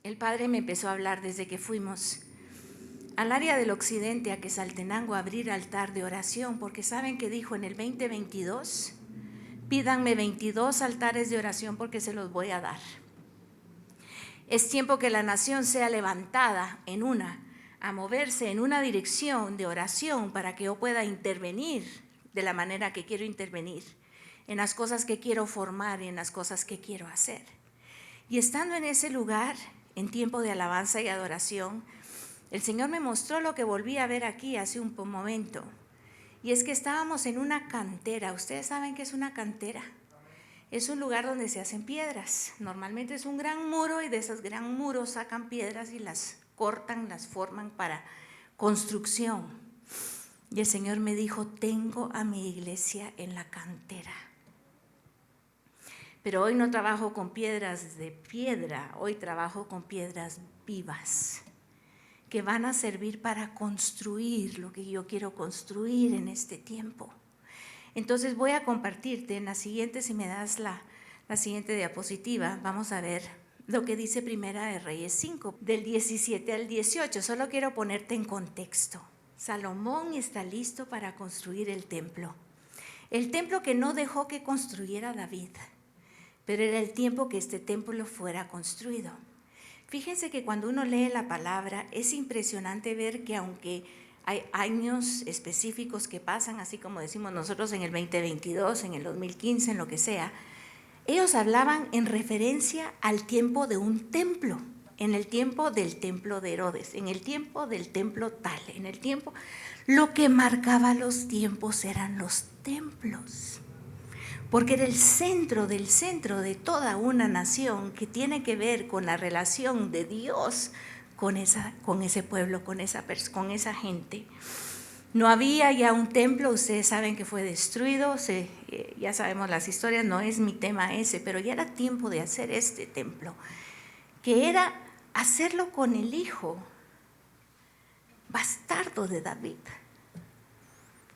el Padre me empezó a hablar desde que fuimos al área del occidente, a Quetzaltenango, a abrir altar de oración, porque saben que dijo en el 2022, pídanme 22 altares de oración porque se los voy a dar. Es tiempo que la nación sea levantada a moverse en una dirección de oración para que yo pueda intervenir de la manera que quiero intervenir, en las cosas que quiero formar y en las cosas que quiero hacer. Y estando en ese lugar, en tiempo de alabanza y adoración, el Señor me mostró lo que volví a ver aquí hace un momento. Y es que estábamos en una cantera. ¿Ustedes saben qué es una cantera? Es un lugar donde se hacen piedras. Normalmente es un gran muro y de esos gran muros sacan piedras y las cortan, las forman para construcción. Y el Señor me dijo, tengo a mi iglesia en la cantera. Pero hoy no trabajo con piedras de piedra, hoy trabajo con piedras vivas, que van a servir para construir lo que yo quiero construir en este tiempo. Entonces voy a compartirte en la siguiente, si me das la siguiente diapositiva, vamos a ver lo que dice Primera de Reyes 5, del 17 al 18. Solo quiero ponerte en contexto. Salomón está listo para construir el templo que no dejó que construyera David, pero era el tiempo que este templo fuera construido. Fíjense que cuando uno lee la palabra es impresionante ver que aunque hay años específicos que pasan, así como decimos nosotros en el 2022, en el 2015, en lo que sea, ellos hablaban en referencia al tiempo de un templo, en el tiempo del templo de Herodes, en el tiempo del templo tal, en el tiempo. Lo que marcaba los tiempos eran los templos, porque era el centro de toda una nación que tiene que ver con la relación de Dios con ese pueblo, con esa gente. No había ya un templo, ustedes saben que fue destruido, ya sabemos las historias, no es mi tema ese, pero ya era tiempo de hacer este templo, que era hacerlo con el hijo bastardo de David,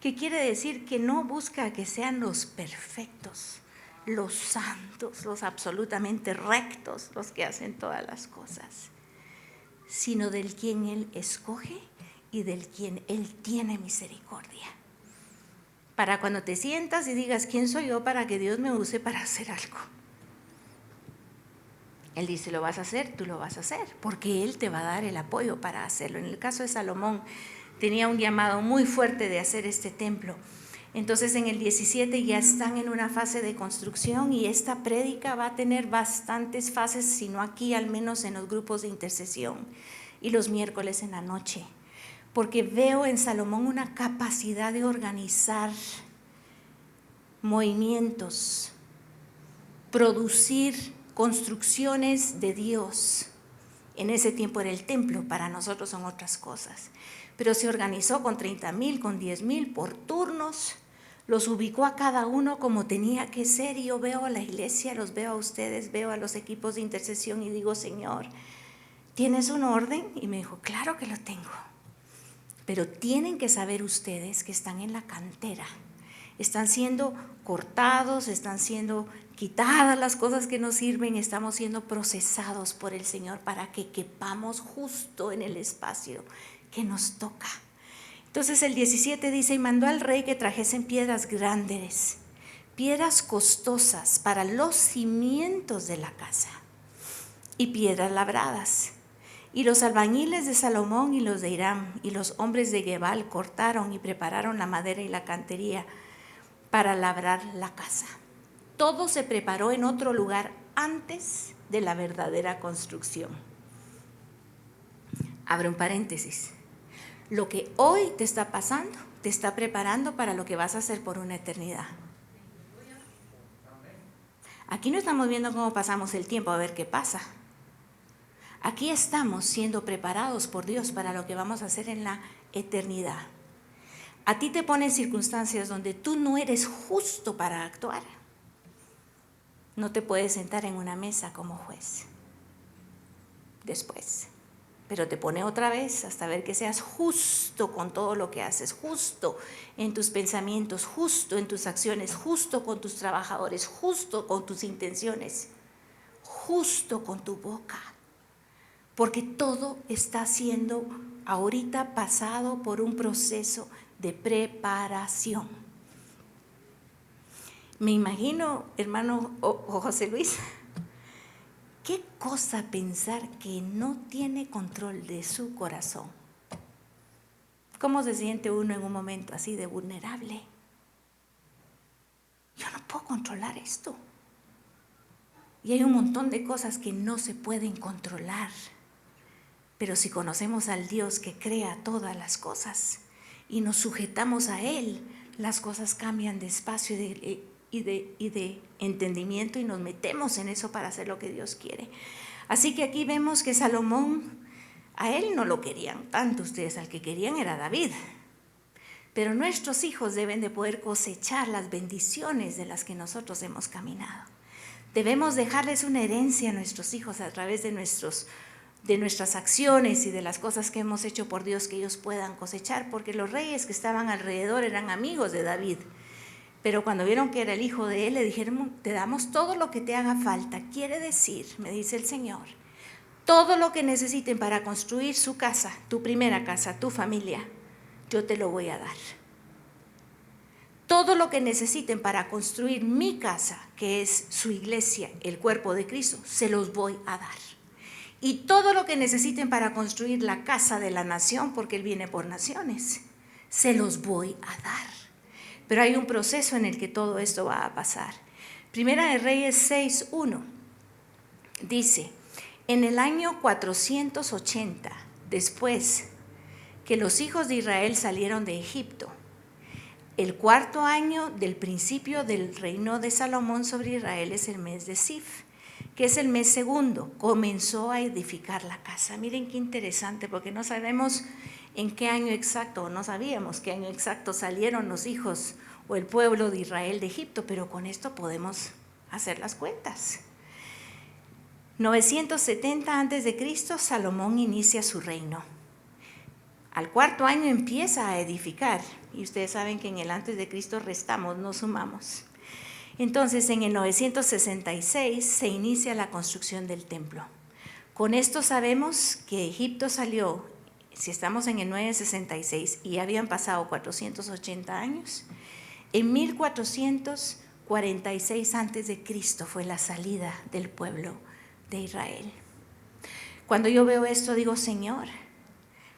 que quiere decir que no busca que sean los perfectos, los santos, los absolutamente rectos, los que hacen todas las cosas, sino del quien Él escoge y del quien Él tiene misericordia. Para cuando te sientas y digas, ¿quién soy yo para que Dios me use para hacer algo? Él dice, lo vas a hacer, tú lo vas a hacer, porque Él te va a dar el apoyo para hacerlo. En el caso de Salomón, tenía un llamado muy fuerte de hacer este templo. Entonces en el 17 ya están en una fase de construcción y esta prédica va a tener bastantes fases, si no aquí, al menos en los grupos de intercesión y los miércoles en la noche, porque veo en Salomón una capacidad de organizar movimientos, producir construcciones de Dios. En ese tiempo era el templo, para nosotros son otras cosas, pero se organizó con 30,000, con 10,000 por turnos, los ubicó a cada uno como tenía que ser, y yo veo a la iglesia, los veo a ustedes, veo a los equipos de intercesión y digo, Señor, ¿tienes un orden? Y me dijo, claro que lo tengo, pero tienen que saber ustedes que están en la cantera, están siendo cortados, están siendo quitadas las cosas que nos sirven, estamos siendo procesados por el Señor para que quepamos justo en el espacio que nos toca. Entonces el 17 dice, y mandó al rey que trajesen piedras grandes, piedras costosas para los cimientos de la casa y piedras labradas. Y los albañiles de Salomón y los de Hiram y los hombres de Gebal cortaron y prepararon la madera y la cantería para labrar la casa. Todo se preparó en otro lugar antes de la verdadera construcción. Abro un paréntesis. Lo que hoy te está pasando, te está preparando para lo que vas a hacer por una eternidad. Aquí no estamos viendo cómo pasamos el tiempo a ver qué pasa. Aquí estamos siendo preparados por Dios para lo que vamos a hacer en la eternidad. A ti te ponen circunstancias donde tú no eres justo para actuar. No te puedes sentar en una mesa como juez después, pero te pone otra vez hasta ver que seas justo con todo lo que haces, justo en tus pensamientos, justo en tus acciones, justo con tus trabajadores, justo con tus intenciones, justo con tu boca, porque todo está siendo ahorita pasado por un proceso de preparación. Me imagino, hermano José Luis, qué cosa pensar que no tiene control de su corazón. ¿Cómo se siente uno en un momento así de vulnerable? Yo no puedo controlar esto. Y hay un montón de cosas que no se pueden controlar. Pero si conocemos al Dios que crea todas las cosas y nos sujetamos a Él, las cosas cambian de espacio y de entendimiento y nos metemos en eso para hacer lo que Dios quiere. Así que aquí vemos que Salomón, a él no lo querían tanto ustedes, al que querían era David. Pero nuestros hijos deben de poder cosechar las bendiciones de las que nosotros hemos caminado. Debemos dejarles una herencia a nuestros hijos a través de nuestras acciones y de las cosas que hemos hecho por Dios, que ellos puedan cosechar, porque los reyes que estaban alrededor eran amigos de David. Pero cuando vieron que era el hijo de él, le dijeron, te damos todo lo que te haga falta. Quiere decir, me dice el Señor, todo lo que necesiten para construir su casa, tu primera casa, tu familia, yo te lo voy a dar. Todo lo que necesiten para construir mi casa, que es su iglesia, el cuerpo de Cristo, se los voy a dar. Y todo lo que necesiten para construir la casa de la nación, porque Él viene por naciones, se los voy a dar. Pero hay un proceso en el que todo esto va a pasar. Primera de Reyes 6:1 dice, en el año 480, después que los hijos de Israel salieron de Egipto, el cuarto año del principio del reino de Salomón sobre Israel es el mes de Sif, que es el mes segundo, comenzó a edificar la casa. Miren qué interesante, porque no sabemos en qué año exacto, no sabíamos qué año exacto salieron los hijos o el pueblo de Israel de Egipto, pero con esto podemos hacer las cuentas. 970 a.C., Salomón inicia su reino. Al cuarto año empieza a edificar, y ustedes saben que en el antes de Cristo restamos, no sumamos. Entonces, en el 966 se inicia la construcción del templo. Con esto sabemos que Egipto salió, si estamos en el 966 y habían pasado 480 años, en 1446 a.C. fue la salida del pueblo de Israel. Cuando yo veo esto digo, Señor,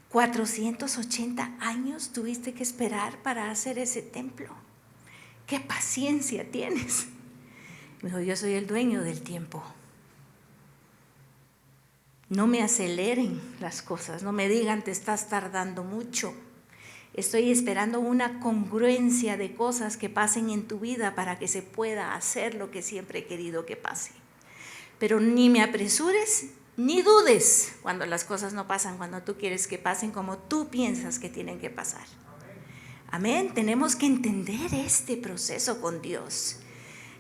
480 años tuviste que esperar para hacer ese templo. ¡Qué paciencia tienes! Me dijo, yo soy el dueño del tiempo. No me aceleren las cosas, no me digan te estás tardando mucho. Estoy esperando una congruencia de cosas que pasen en tu vida para que se pueda hacer lo que siempre he querido que pase. Pero ni me apresures, ni dudes cuando las cosas no pasan, cuando tú quieres que pasen como tú piensas que tienen que pasar. Amén. Tenemos que entender este proceso con Dios.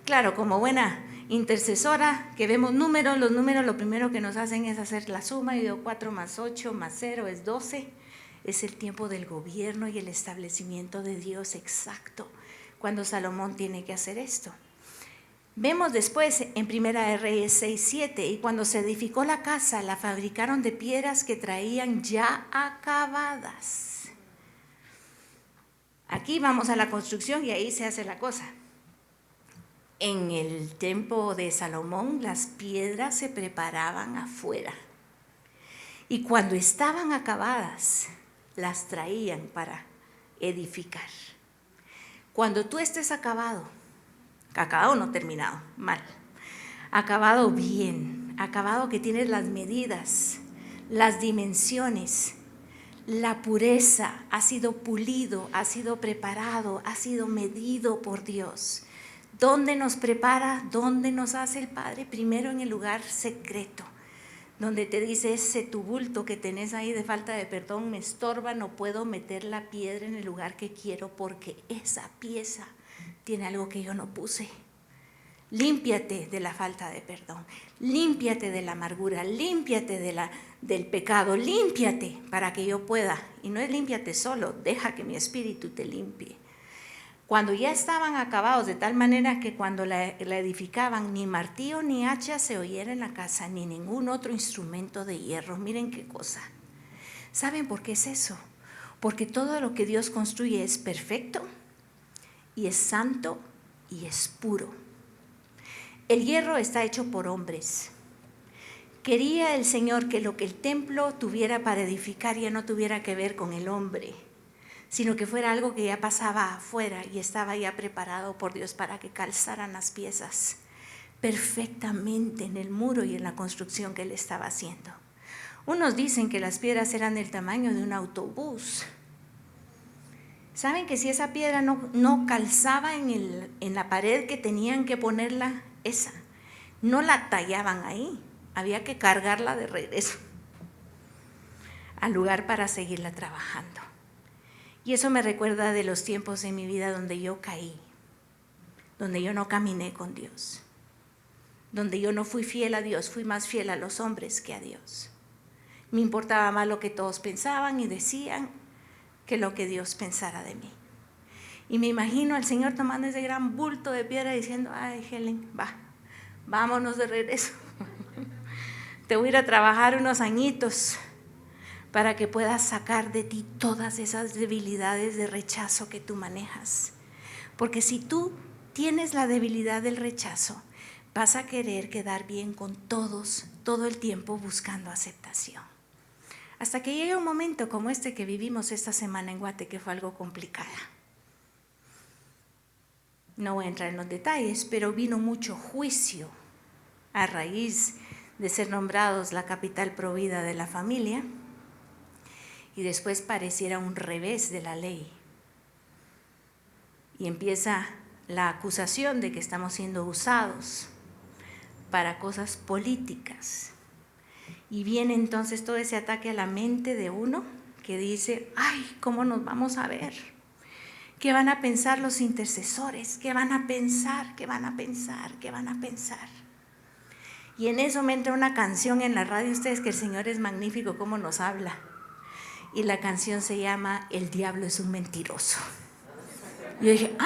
Claro, como buena intercesora que vemos números, los números lo primero que nos hacen es hacer la suma. Y digo 4 más 8 más 0 es 12. Es el tiempo del gobierno y el establecimiento de Dios exacto cuando Salomón tiene que hacer esto. Vemos después en Primera de Reyes 6:7, y cuando se edificó la casa, la fabricaron de piedras que traían ya acabadas. Aquí vamos a la construcción y ahí se hace la cosa. En el tiempo de Salomón, las piedras se preparaban afuera. Y cuando estaban acabadas, las traían para edificar. Cuando tú estés acabado no terminado, mal, acabado bien, acabado que tienes las medidas, las dimensiones, la pureza, ha sido pulido, ha sido preparado, ha sido medido por Dios. ¿Dónde nos prepara? ¿Dónde nos hace el Padre? Primero en el lugar secreto, donde te dice, ese tu bulto que tenés ahí de falta de perdón me estorba, no puedo meter la piedra en el lugar que quiero porque esa pieza tiene algo que yo no puse. Límpiate de la falta de perdón, límpiate de la amargura, límpiate del pecado, límpiate para que yo pueda. Y no es límpiate solo, deja que mi espíritu te limpie. Cuando ya estaban acabados, de tal manera que cuando la edificaban, ni martillo ni hacha se oyera en la casa, ni ningún otro instrumento de hierro. Miren qué cosa. ¿Saben por qué es eso? Porque todo lo que Dios construye es perfecto y es santo y es puro. El hierro está hecho por hombres. Quería el Señor que lo que el templo tuviera para edificar ya no tuviera que ver con el hombre, sino que fuera algo que ya pasaba afuera y estaba ya preparado por Dios para que calzaran las piezas perfectamente en el muro y en la construcción que Él estaba haciendo. Unos dicen que las piedras eran del tamaño de un autobús. ¿Saben que si esa piedra no calzaba en la pared que tenían que ponerla, esa, no la tallaban ahí? Había que cargarla de regreso al lugar para seguirla trabajando. Y eso me recuerda de los tiempos en mi vida donde yo caí, donde yo no caminé con Dios, donde yo no fui fiel a Dios, fui más fiel a los hombres que a Dios. Me importaba más lo que todos pensaban y decían que lo que Dios pensara de mí. Y me imagino al Señor tomando ese gran bulto de piedra diciendo, ay, Helen, vámonos de regreso. Te voy a ir a trabajar unos añitos para que puedas sacar de ti todas esas debilidades de rechazo que tú manejas. Porque si tú tienes la debilidad del rechazo, vas a querer quedar bien con todos, todo el tiempo buscando aceptación. Hasta que llegue un momento como este que vivimos esta semana en Guate, que fue algo complicada. No voy a entrar en los detalles, pero vino mucho juicio a raíz de ser nombrados la capital provida de la familia. Y después pareciera un revés de la ley. Y empieza la acusación de que estamos siendo usados para cosas políticas. Y viene entonces todo ese ataque a la mente de uno que dice, ay, ¿cómo nos vamos a ver? ¿Qué van a pensar los intercesores? ¿Qué van a pensar? ¿Qué van a pensar? ¿Qué van a pensar? Y en eso me entra una canción en la radio, ustedes que el Señor es magnífico, cómo nos habla. Y la canción se llama El diablo es un mentiroso. Yo dije,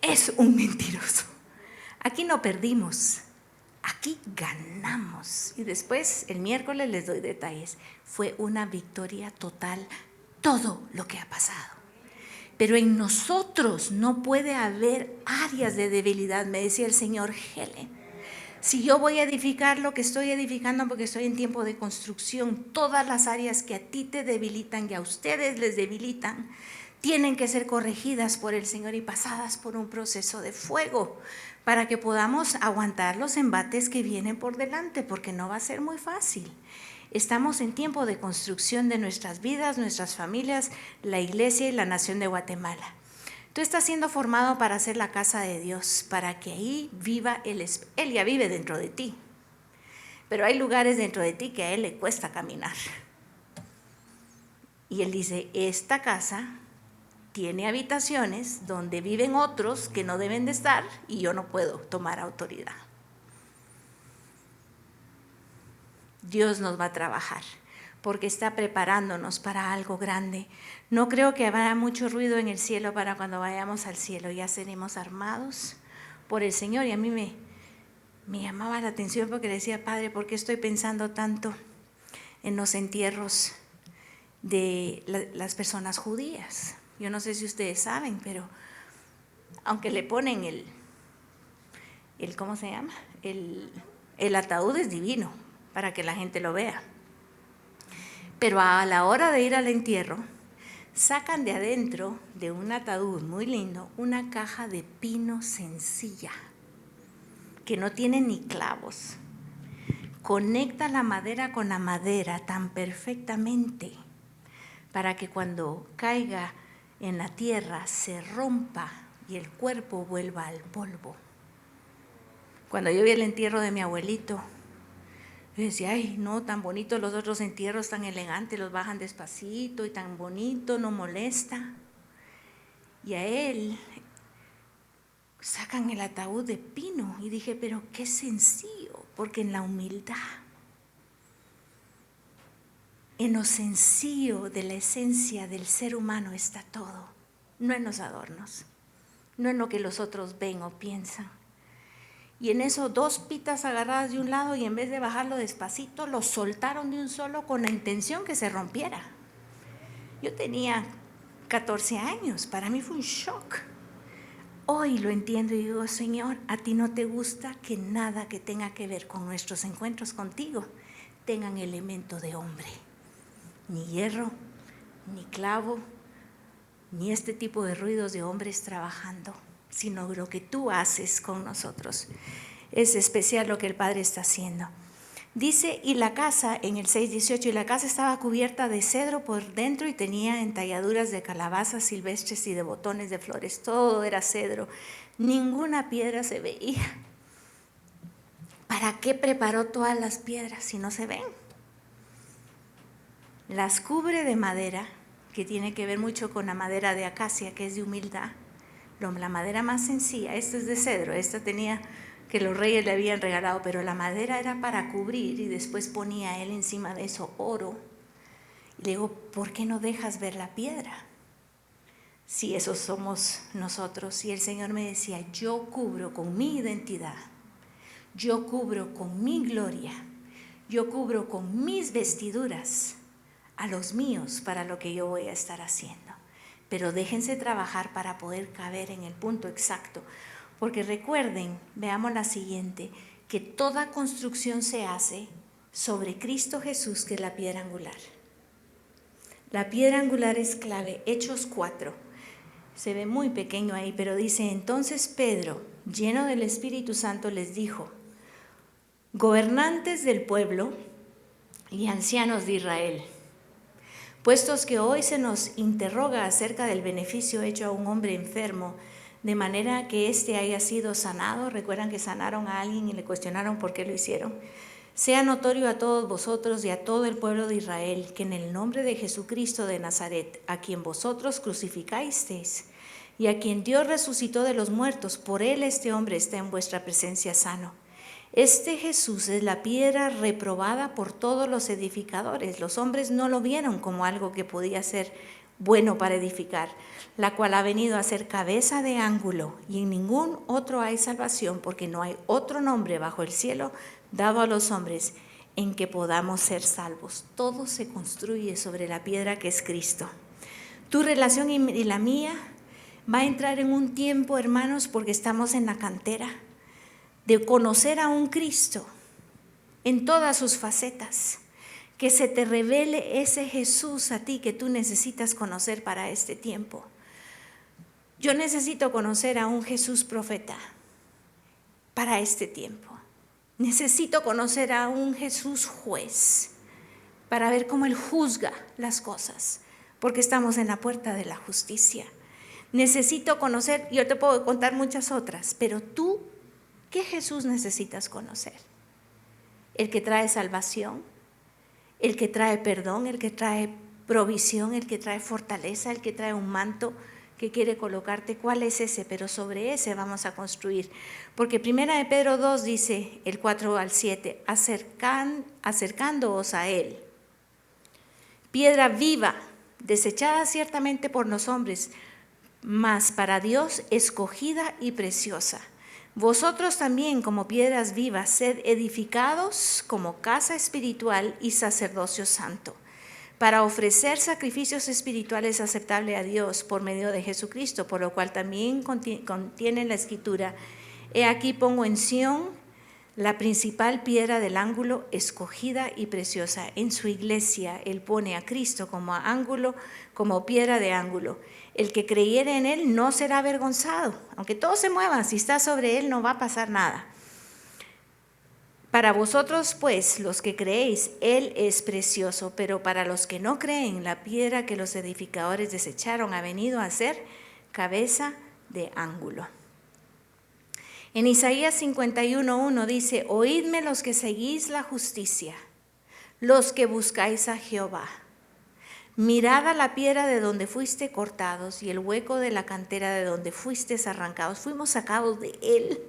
es un mentiroso. Aquí no perdimos, aquí ganamos. Y después, el miércoles les doy detalles. Fue una victoria total todo lo que ha pasado. Pero en nosotros no puede haber áreas de debilidad, me decía el Señor, Helen. Si yo voy a edificar lo que estoy edificando porque estoy en tiempo de construcción, todas las áreas que a ti te debilitan y a ustedes les debilitan, tienen que ser corregidas por el Señor y pasadas por un proceso de fuego para que podamos aguantar los embates que vienen por delante, porque no va a ser muy fácil. Estamos en tiempo de construcción de nuestras vidas, nuestras familias, la iglesia y la nación de Guatemala. Tú estás siendo formado para ser la casa de Dios, para que ahí viva Él ya vive dentro de ti. Pero hay lugares dentro de ti que a Él le cuesta caminar. Y Él dice, esta casa tiene habitaciones donde viven otros que no deben de estar y yo no puedo tomar autoridad. Dios nos va a trabajar porque está preparándonos para algo grande. No creo que habrá mucho ruido en el cielo para cuando vayamos al cielo. Ya seremos armados por el Señor. Y a mí me llamaba la atención porque decía, Padre, ¿por qué estoy pensando tanto en los entierros de las personas judías? Yo no sé si ustedes saben, pero aunque le ponen ¿cómo se llama? El ataúd es divino para que la gente lo vea. Pero a la hora de ir al entierro, sacan de adentro de un ataúd muy lindo una caja de pino sencilla, que no tiene ni clavos. Conecta la madera con la madera tan perfectamente para que cuando caiga en la tierra se rompa y el cuerpo vuelva al polvo. Cuando yo vi el entierro de mi abuelito, yo decía, ay, no, tan bonitos los otros entierros, tan elegantes, los bajan despacito y tan bonito, no molesta. Y a él sacan el ataúd de pino y dije, pero qué sencillo, porque en la humildad, en lo sencillo de la esencia del ser humano está todo, no en los adornos. no en lo que los otros ven o piensan. Y en eso 2 pitas agarradas de un lado y en vez de bajarlo despacito, lo soltaron de un solo con la intención que se rompiera. Yo tenía 14 años, para mí fue un shock. Hoy lo entiendo y digo, Señor, a ti no te gusta que nada que tenga que ver con nuestros encuentros contigo tengan elemento de hombre. Ni hierro, ni clavo, ni este tipo de ruidos de hombres trabajando, sino lo que tú haces con nosotros. Es especial lo que el Padre está haciendo. Dice, y la casa, en el 6:18, y la casa estaba cubierta de cedro por dentro y tenía entalladuras de calabazas silvestres y de botones de flores. Todo era cedro, ninguna piedra se veía. ¿Para qué preparó todas las piedras si no se ven? Las cubre de madera, que tiene que ver mucho con la madera de acacia, que es de humildad. La madera más sencilla, esta es de cedro, esta tenía que los reyes le habían regalado, pero la madera era para cubrir y después ponía él encima de eso oro. Y le digo, ¿por qué no dejas ver la piedra? Si esos somos nosotros. Y el Señor me decía, yo cubro con mi identidad, yo cubro con mi gloria, yo cubro con mis vestiduras a los míos para lo que yo voy a estar haciendo. Pero déjense trabajar para poder caber en el punto exacto. Porque recuerden, veamos la siguiente, que toda construcción se hace sobre Cristo Jesús, que es la piedra angular. La piedra angular es clave. Hechos 4. Se ve muy pequeño ahí, pero dice, entonces Pedro, lleno del Espíritu Santo, les dijo, gobernantes del pueblo y ancianos de Israel, puestos que hoy se nos interroga acerca del beneficio hecho a un hombre enfermo, de manera que éste haya sido sanado, recuerdan que sanaron a alguien y le cuestionaron por qué lo hicieron, sea notorio a todos vosotros y a todo el pueblo de Israel, que en el nombre de Jesucristo de Nazaret, a quien vosotros crucificasteis, y a quien Dios resucitó de los muertos, por él este hombre está en vuestra presencia sano. Este Jesús es la piedra reprobada por todos los edificadores. Los hombres no lo vieron como algo que podía ser bueno para edificar, la cual ha venido a ser cabeza de ángulo, y en ningún otro hay salvación, porque no hay otro nombre bajo el cielo dado a los hombres en que podamos ser salvos. Todo se construye sobre la piedra que es Cristo. Tu relación y la mía va a entrar en un tiempo, hermanos, porque estamos en la cantera, de conocer a un Cristo en todas sus facetas, que se te revele ese Jesús a ti que tú necesitas conocer para este tiempo. Yo necesito conocer a un Jesús profeta para este tiempo. Necesito conocer a un Jesús juez para ver cómo Él juzga las cosas, porque estamos en la puerta de la justicia. Necesito conocer, yo te puedo contar muchas otras, pero tú, ¿qué Jesús necesitas conocer? ¿El que trae salvación? ¿El que trae perdón? ¿El que trae provisión? ¿El que trae fortaleza? ¿El que trae un manto que quiere colocarte? ¿Cuál es ese? Pero sobre ese vamos a construir. Porque 1 de Pedro 2 dice, el 4 al 7, acercándoos a Él, piedra viva, desechada ciertamente por los hombres, mas para Dios escogida y preciosa. Vosotros también, como piedras vivas, sed edificados como casa espiritual y sacerdocio santo, para ofrecer sacrificios espirituales aceptables a Dios por medio de Jesucristo, por lo cual también contiene la Escritura, he aquí pongo en Sión la principal piedra del ángulo, escogida y preciosa. En su iglesia Él pone a Cristo como ángulo, como piedra de ángulo. El que creyere en Él no será avergonzado. Aunque todo se mueva, si está sobre Él no va a pasar nada. Para vosotros, pues, los que creéis, Él es precioso, pero para los que no creen, la piedra que los edificadores desecharon ha venido a ser cabeza de ángulo. En Isaías 51:1 dice, oídme los que seguís la justicia, los que buscáis a Jehová. Mirad a la piedra de donde fuiste cortados y el hueco de la cantera de donde fuisteis arrancados. Fuimos sacados de Él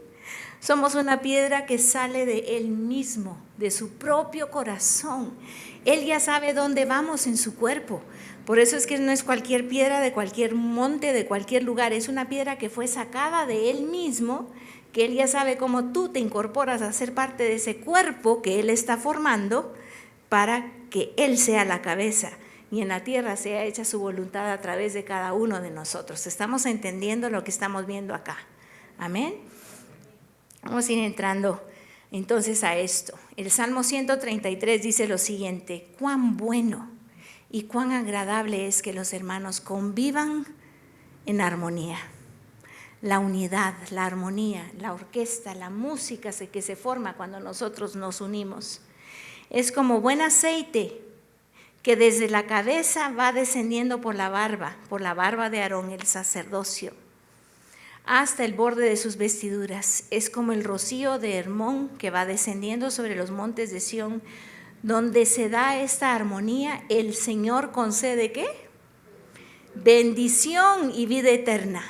Somos una piedra que sale de Él mismo, de su propio corazón. Él ya sabe dónde vamos en su cuerpo. Por eso es que no es cualquier piedra de cualquier monte, de cualquier lugar. Es una piedra que fue sacada de Él mismo, que Él ya sabe cómo tú te incorporas a ser parte de ese cuerpo que Él está formando para que Él sea la cabeza y en la tierra sea hecha su voluntad a través de cada uno de nosotros. ¿Estamos entendiendo lo que estamos viendo acá? Amén. Vamos a ir entrando entonces a esto. El Salmo 133 dice lo siguiente: cuán bueno y cuán agradable es que los hermanos convivan en armonía. La unidad, la armonía, la orquesta, la música que se forma cuando nosotros nos unimos. Es como buen aceite que desde la cabeza va descendiendo por la barba de Aarón, el sacerdocio, hasta el borde de sus vestiduras. Es como el rocío de Hermón que va descendiendo sobre los montes de Sión. Donde se da esta armonía, el Señor concede ¿qué? Bendición y vida eterna.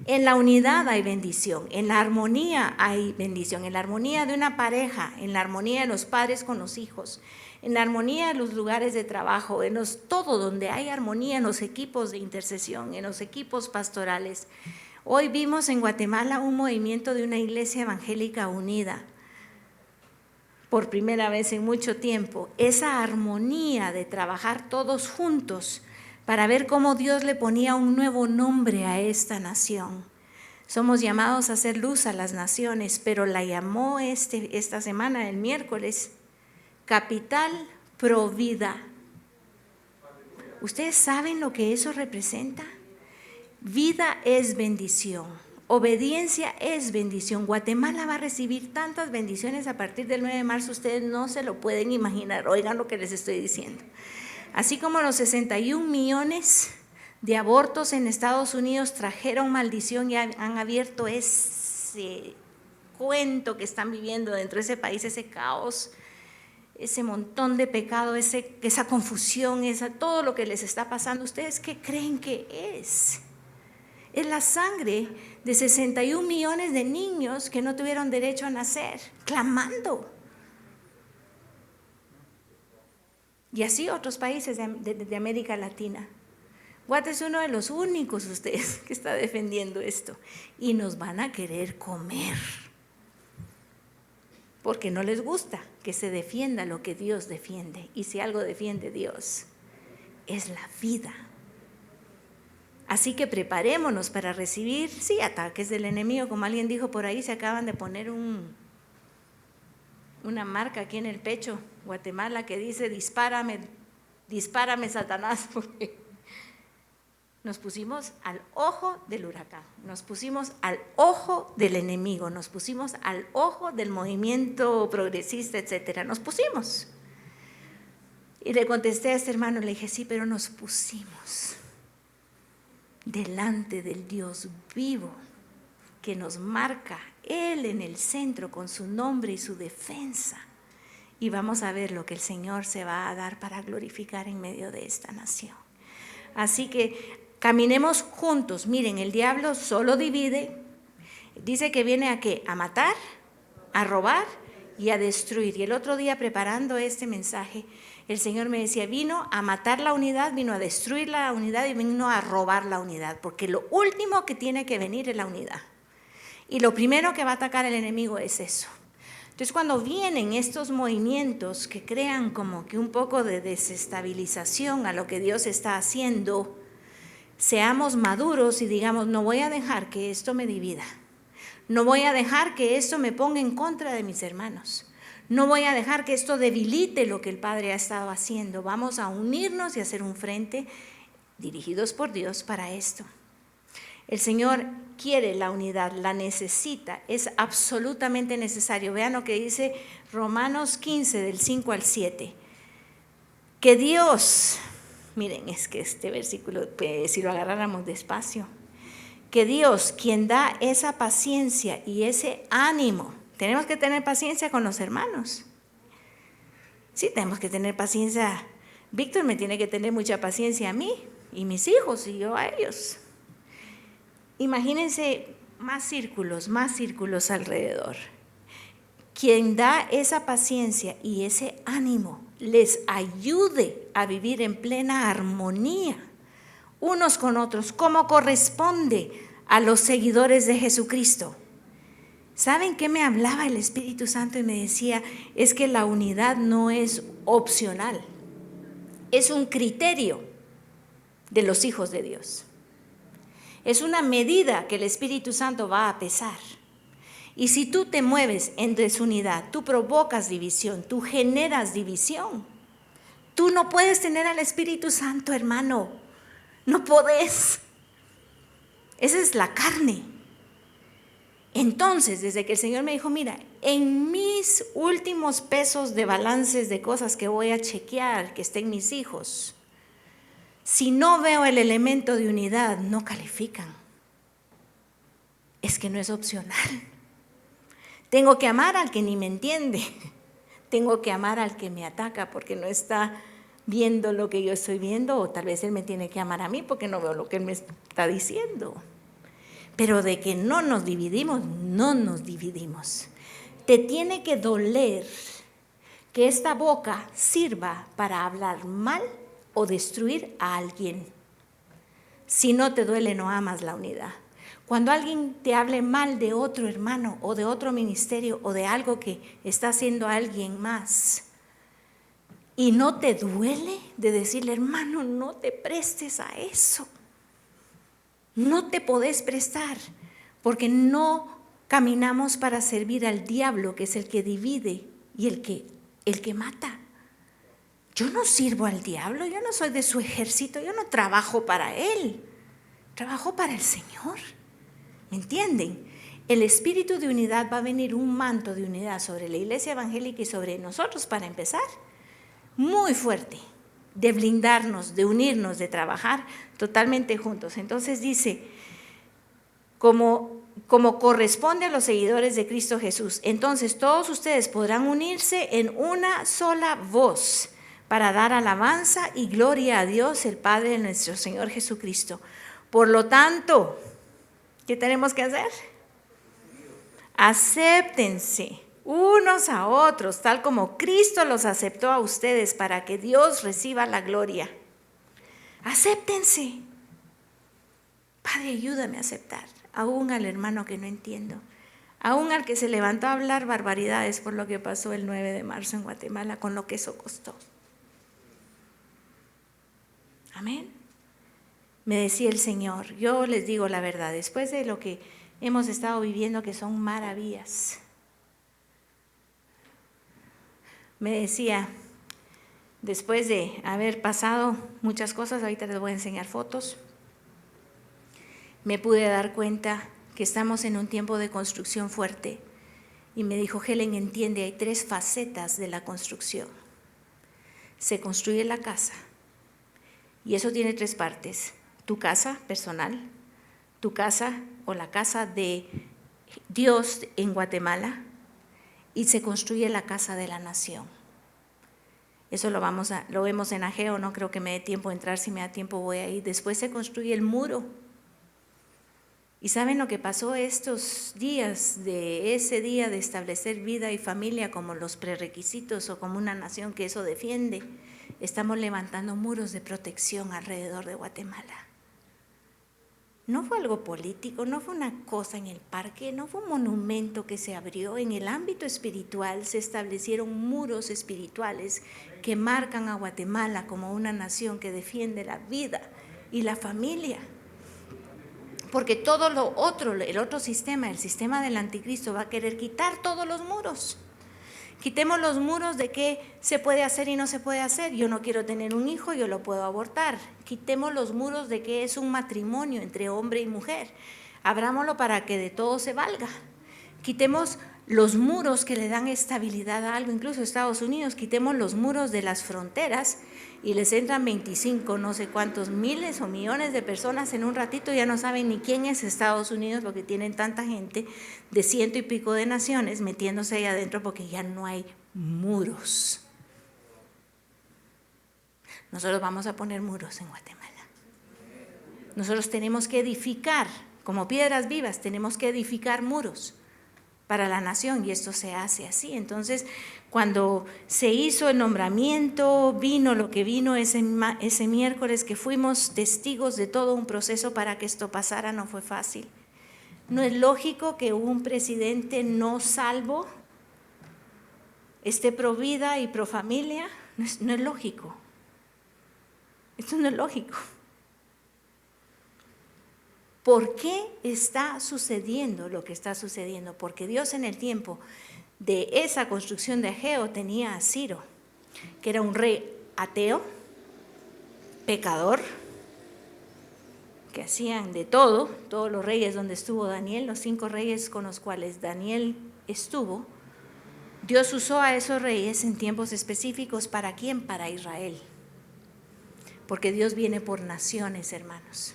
En la unidad hay bendición, en la armonía hay bendición, en la armonía de una pareja, en la armonía de los padres con los hijos, en la armonía de los lugares de trabajo, todo donde hay armonía, en los equipos de intercesión, en los equipos pastorales. Hoy vimos en Guatemala un movimiento de una iglesia evangélica unida, por primera vez en mucho tiempo, esa armonía de trabajar todos juntos para ver cómo Dios le ponía un nuevo nombre a esta nación. Somos llamados a hacer luz a las naciones, pero la llamó esta semana, el miércoles, Capital Provida. ¿Ustedes saben lo que eso representa? Vida es bendición, obediencia es bendición. Guatemala va a recibir tantas bendiciones a partir del 9 de marzo, ustedes no se lo pueden imaginar. Oigan lo que les estoy diciendo. Así como los 61 millones de abortos en Estados Unidos trajeron maldición y han abierto ese cuento que están viviendo dentro de ese país, ese caos, ese montón de pecado, esa confusión, todo lo que les está pasando. ¿Ustedes qué creen que es? Es la sangre de 61 millones de niños que no tuvieron derecho a nacer, clamando. Y así otros países de América Latina. Guate es uno de los únicos ustedes que está defendiendo esto. Y nos van a querer comer. Porque no les gusta que se defienda lo que Dios defiende. Y si algo defiende Dios, es la vida. Así que preparémonos para recibir, sí, ataques del enemigo. Como alguien dijo por ahí, se acaban de poner una marca aquí en el pecho, Guatemala, que dice: dispárame, Satanás, porque nos pusimos al ojo del huracán, nos pusimos al ojo del enemigo, nos pusimos al ojo del movimiento progresista, etcétera. Nos pusimos. Y le contesté a este hermano, le dije: sí, pero nos pusimos delante del Dios vivo que nos marca, Él en el centro con su nombre y su defensa, y vamos a ver lo que el Señor se va a dar para glorificar en medio de esta nación. Así que caminemos juntos. Miren, el diablo solo divide, dice que viene ¿a qué? A matar, a robar y a destruir. Y el otro día, preparando este mensaje, el Señor me decía: vino a matar la unidad, vino a destruir la unidad y vino a robar la unidad, porque lo último que tiene que venir es la unidad. Y lo primero que va a atacar el enemigo es eso. Entonces, cuando vienen estos movimientos que crean como que un poco de desestabilización a lo que Dios está haciendo, seamos maduros y digamos: no voy a dejar que esto me divida. No voy a dejar que esto me ponga en contra de mis hermanos. No voy a dejar que esto debilite lo que el Padre ha estado haciendo. Vamos a unirnos y hacer un frente dirigidos por Dios para esto. El Señor quiere la unidad, la necesita, es absolutamente necesario. Vean lo que dice Romanos 15, del 5 al 7. Que Dios, miren, es que este versículo, si lo agarráramos despacio, que Dios, quien da esa paciencia y ese ánimo, tenemos que tener paciencia con los hermanos. Sí, tenemos que tener paciencia. Víctor me tiene que tener mucha paciencia a mí y mis hijos y yo a ellos. Imagínense más círculos alrededor. Quien da esa paciencia y ese ánimo les ayude a vivir en plena armonía unos con otros, como corresponde a los seguidores de Jesucristo. ¿Saben qué me hablaba el Espíritu Santo? Y me decía, es que la unidad no es opcional, es un criterio de los hijos de Dios. Es una medida que el Espíritu Santo va a pesar. Y si tú te mueves en desunidad, tú provocas división, tú generas división. Tú no puedes tener al Espíritu Santo, hermano. No podés. Esa es la carne. Entonces, desde que el Señor me dijo, mira, en mis últimos pesos de balances de cosas que voy a chequear, que estén mis hijos, si no veo el elemento de unidad, no califican. Es que no es opcional. Tengo que amar al que ni me entiende. Tengo que amar al que me ataca porque no está viendo lo que yo estoy viendo, o tal vez él me tiene que amar a mí porque no veo lo que él me está diciendo. Pero de que no nos dividimos, no nos dividimos. Te tiene que doler que esta boca sirva para hablar mal o destruir a alguien. Si no te duele, no amas la unidad. Cuando alguien te hable mal de otro hermano o de otro ministerio o de algo que está haciendo alguien más y no te duele de decirle, hermano, no te prestes a eso. No te podés prestar porque no caminamos para servir al diablo, que es el que divide y el que mata. Yo no sirvo al diablo, yo no soy de su ejército, yo no trabajo para él, trabajo para el Señor. ¿Me entienden? El espíritu de unidad va a venir, un manto de unidad sobre la iglesia evangélica y sobre nosotros para empezar, muy fuerte, de blindarnos, de unirnos, de trabajar totalmente juntos. Entonces dice, como corresponde a los seguidores de Cristo Jesús, entonces todos ustedes podrán unirse en una sola voz para dar alabanza y gloria a Dios, el Padre de nuestro Señor Jesucristo. Por lo tanto, ¿qué tenemos que hacer? Acéptense unos a otros, tal como Cristo los aceptó a ustedes para que Dios reciba la gloria. Acéptense. Padre, ayúdame a aceptar, aún al hermano que no entiendo, aún al que se levantó a hablar barbaridades por lo que pasó el 9 de marzo en Guatemala, con lo que eso costó. Amén. Me decía el Señor, yo les digo la verdad, después de lo que hemos estado viviendo, que son maravillas, me decía, después de haber pasado muchas cosas, ahorita les voy a enseñar fotos, me pude dar cuenta que estamos en un tiempo de construcción fuerte. Y me dijo, Helen, entiende, hay 3 facetas de la construcción. Se construye la casa, y eso tiene 3 partes. Tu casa personal, tu casa o la casa de Dios en Guatemala, y se construye la casa de la nación. Eso lo vemos en Ageo, no creo que me dé tiempo de entrar, si me da tiempo voy a ir. Después se construye el muro. ¿Y saben lo que pasó estos días, de ese día de establecer vida y familia como los prerequisitos o como una nación que eso defiende? Estamos levantando muros de protección alrededor de Guatemala. No fue algo político, no fue una cosa en el parque, no fue un monumento que se abrió. En el ámbito espiritual se establecieron muros espirituales que marcan a Guatemala como una nación que defiende la vida y la familia. Porque todo lo otro, el otro sistema, el sistema del anticristo, va a querer quitar todos los muros. Quitemos los muros de qué se puede hacer y no se puede hacer. Yo no quiero tener un hijo, yo lo puedo abortar. Quitemos los muros de qué es un matrimonio entre hombre y mujer. Abrámoslo para que de todo se valga. Quitemos los muros que le dan estabilidad a algo, incluso Estados Unidos. Quitemos los muros de las fronteras y les entran 25, no sé cuántos miles o millones de personas en un ratito, ya no saben ni quién es Estados Unidos porque tienen tanta gente de 100 y pico de naciones metiéndose ahí adentro porque ya no hay muros. Nosotros vamos a poner muros en Guatemala. Nosotros tenemos que edificar como piedras vivas, tenemos que edificar muros para la nación, y esto se hace así. Entonces, cuando se hizo el nombramiento, vino lo que vino ese miércoles, que fuimos testigos de todo un proceso para que esto pasara, no fue fácil. No es lógico que un presidente no salvo esté pro vida y pro familia, no es lógico. Esto no es lógico. ¿Por qué está sucediendo lo que está sucediendo? Porque Dios en el tiempo de esa construcción de Ageo tenía a Ciro, que era un rey ateo, pecador, que hacían de todo, todos los reyes donde estuvo Daniel, los 5 reyes con los cuales Daniel estuvo, Dios usó a esos reyes en tiempos específicos. ¿Para quién? Para Israel. Porque Dios viene por naciones, hermanos.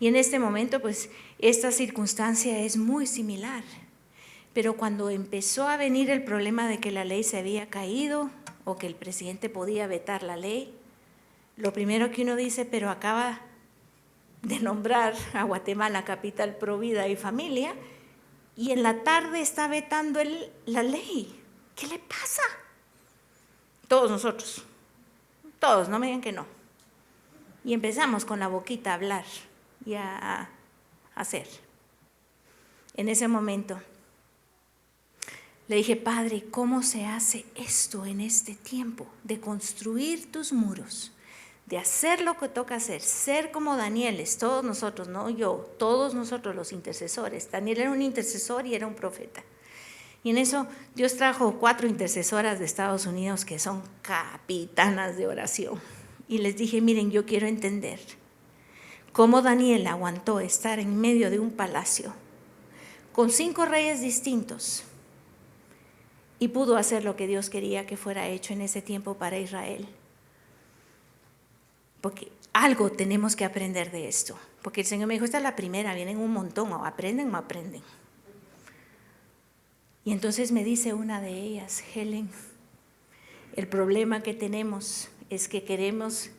Y en este momento, pues, esta circunstancia es muy similar. Pero cuando empezó a venir el problema de que la ley se había caído o que el presidente podía vetar la ley, lo primero que uno dice, pero acaba de nombrar a Guatemala capital pro vida y familia, y en la tarde está vetando la ley. ¿Qué le pasa? Todos nosotros, todos, no me digan que no. Y empezamos con la boquita a hablar y a hacer. En ese momento le dije, Padre, ¿cómo se hace esto en este tiempo? De construir tus muros, de hacer lo que toca hacer, ser como Daniel, todos nosotros, no yo, todos nosotros los intercesores. Daniel era un intercesor y era un profeta. Y en eso Dios trajo 4 intercesoras de Estados Unidos que son capitanas de oración. Y les dije, miren, yo quiero entender cómo Daniel aguantó estar en medio de un palacio con 5 reyes distintos y pudo hacer lo que Dios quería que fuera hecho en ese tiempo para Israel. Porque algo tenemos que aprender de esto. Porque el Señor me dijo, esta es la primera, vienen un montón, o aprenden o aprenden. Y entonces me dice una de ellas, Helen, el problema que tenemos es que queremos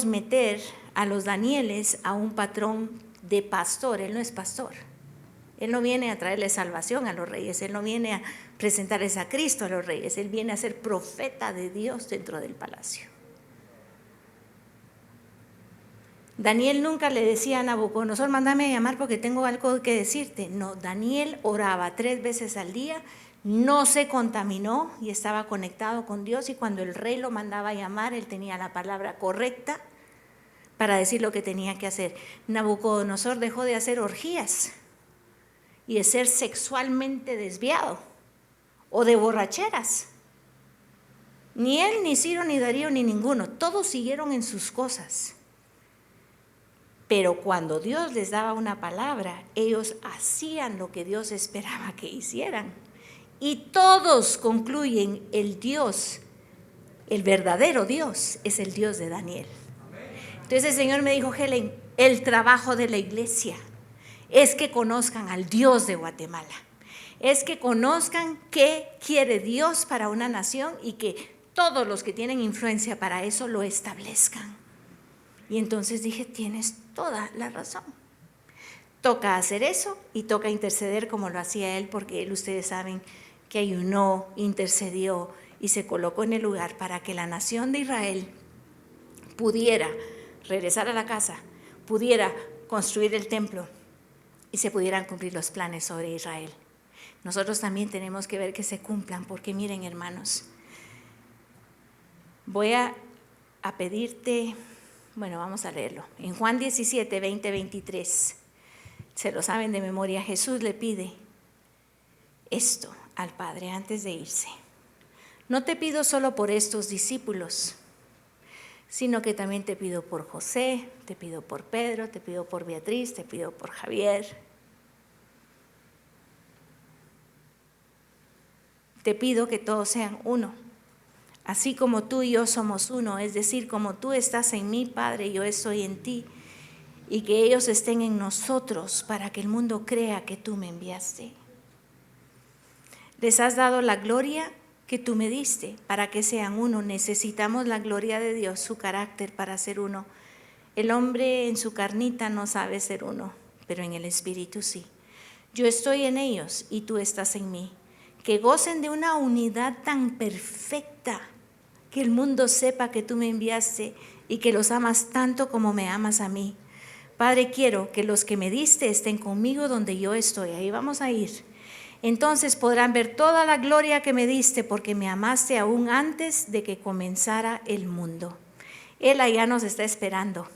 meter a los Danieles a un patrón de pastor. Él no es pastor. Él no viene a traerle salvación a los reyes. Él no viene a presentarles a Cristo a los reyes. Él viene a ser profeta de Dios dentro del palacio. Daniel nunca le decía a Nabucodonosor, mándame a llamar porque tengo algo que decirte. No, Daniel oraba 3 veces al día, no se contaminó y estaba conectado con Dios, y cuando el rey lo mandaba a llamar, él tenía la palabra correcta para decir lo que tenía que hacer. Nabucodonosor dejó de hacer orgías y de ser sexualmente desviado o de borracheras. Ni él, ni Ciro, ni Darío, ni ninguno, todos siguieron en sus cosas. Pero cuando Dios les daba una palabra, ellos hacían lo que Dios esperaba que hicieran. Y todos concluyen, el Dios, el verdadero Dios, es el Dios de Daniel. Entonces el Señor me dijo, Helen, el trabajo de la iglesia es que conozcan al Dios de Guatemala. Es que conozcan qué quiere Dios para una nación y que todos los que tienen influencia para eso lo establezcan. Y entonces dije, tienes toda la razón. Toca hacer eso y toca interceder como lo hacía él, porque él, ustedes saben que ayunó, intercedió y se colocó en el lugar para que la nación de Israel pudiera regresar a la casa, pudiera construir el templo y se pudieran cumplir los planes sobre Israel. Nosotros también tenemos que ver que se cumplan, porque miren, hermanos, voy a pedirte. Bueno, vamos a leerlo. En Juan 17, 20, 23, se lo saben de memoria, Jesús le pide esto al Padre antes de irse. No te pido solo por estos discípulos, sino que también te pido por José, te pido por Pedro, te pido por Beatriz, te pido por Javier. Te pido que todos sean uno. Así como tú y yo somos uno, es decir, como tú estás en mí, Padre, yo estoy en ti, y que ellos estén en nosotros para que el mundo crea que tú me enviaste. Les has dado la gloria que tú me diste para que sean uno. Necesitamos la gloria de Dios, su carácter para ser uno. El hombre en su carnita no sabe ser uno, pero en el Espíritu sí. Yo estoy en ellos y tú estás en mí. Que gocen de una unidad tan perfecta, que el mundo sepa que tú me enviaste y que los amas tanto como me amas a mí. Padre, quiero que los que me diste estén conmigo donde yo estoy. Ahí vamos a ir. Entonces podrán ver toda la gloria que me diste porque me amaste aún antes de que comenzara el mundo. Él allá nos está esperando.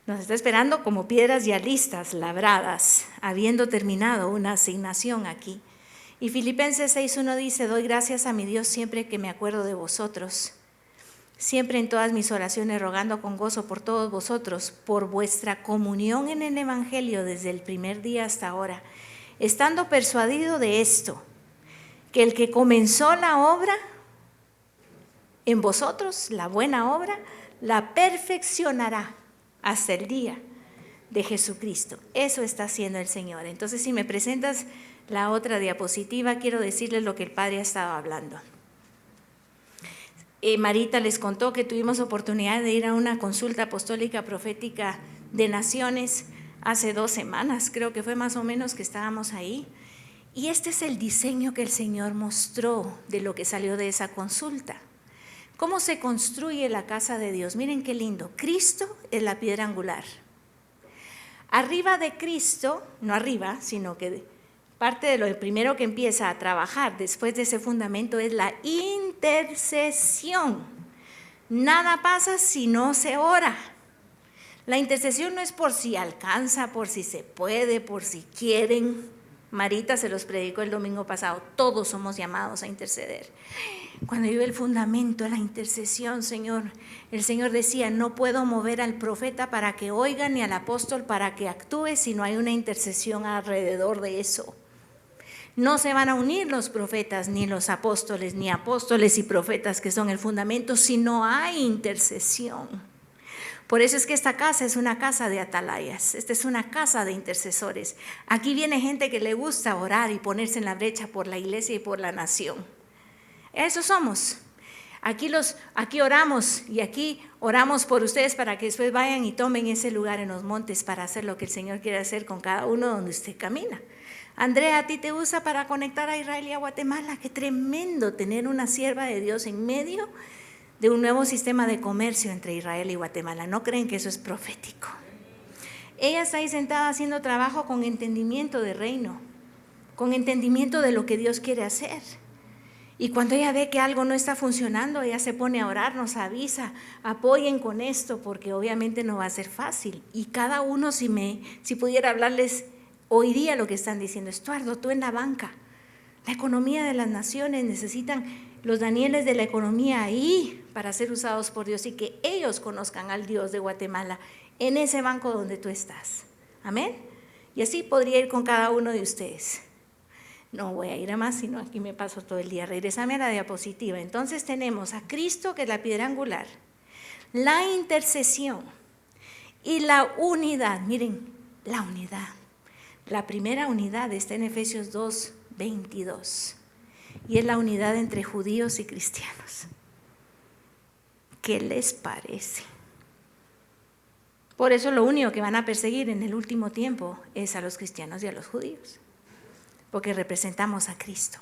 Nos está esperando como piedras ya listas, labradas, habiendo terminado una asignación aquí. Y Filipenses 6:1 dice, doy gracias a mi Dios siempre que me acuerdo de vosotros, siempre en todas mis oraciones rogando con gozo por todos vosotros, por vuestra comunión en el Evangelio desde el primer día hasta ahora, estando persuadido de esto, que el que comenzó la obra en vosotros, la buena obra, la perfeccionará hasta el día de Jesucristo. Eso está haciendo el Señor. Entonces, si me presentas la otra diapositiva, quiero decirles lo que el Padre ha estado hablando. Marita les contó que tuvimos oportunidad de ir a una consulta apostólica profética de naciones hace 2 semanas, creo que fue más o menos que estábamos ahí. Y este es el diseño que el Señor mostró de lo que salió de esa consulta. ¿Cómo se construye la casa de Dios? Miren qué lindo. Cristo es la piedra angular. Arriba de Cristo, no arriba, sino que parte de lo primero que empieza a trabajar después de ese fundamento es la intercesión. Nada pasa si no se ora. La intercesión no es por si alcanza, por si se puede, por si quieren. Marita se los predicó el domingo pasado. Todos somos llamados a interceder. Cuando yo vi el fundamento de la intercesión, Señor, el Señor decía, no puedo mover al profeta para que oiga ni al apóstol para que actúe si no hay una intercesión alrededor de eso. No se van a unir los profetas ni los apóstoles, ni apóstoles y profetas que son el fundamento, si no hay intercesión. Por eso es que esta casa es una casa de atalayas, esta es una casa de intercesores. Aquí viene gente que le gusta orar y ponerse en la brecha por la iglesia y por la nación. Eso somos. Aquí oramos y aquí oramos por ustedes para que después vayan y tomen ese lugar en los montes para hacer lo que el Señor quiere hacer con cada uno donde usted camina. Andrea, a ti te usa para conectar a Israel y a Guatemala. Qué tremendo tener una sierva de Dios en medio de un nuevo sistema de comercio entre Israel y Guatemala. ¿No creen que eso es profético? Ella está ahí sentada haciendo trabajo con entendimiento de reino, con entendimiento de lo que Dios quiere hacer. Y cuando ella ve que algo no está funcionando, ella se pone a orar, nos avisa, apoyen con esto, porque obviamente no va a ser fácil. Y cada uno, si pudiera hablarles, oiría lo que están diciendo. Estuardo, tú en la banca, la economía de las naciones necesitan los Danieles de la economía ahí para ser usados por Dios y que ellos conozcan al Dios de Guatemala en ese banco donde tú estás. Amén. Y así podría ir con cada uno de ustedes. No voy a ir a más, sino aquí me paso todo el día. Regresame a la diapositiva. Entonces tenemos a Cristo, que es la piedra angular, la intercesión y la unidad. Miren, la unidad. La primera unidad está en Efesios 2:22 y es la unidad entre judíos y cristianos. ¿Qué les parece? Por eso lo único que van a perseguir en el último tiempo es a los cristianos y a los judíos, porque representamos a Cristo.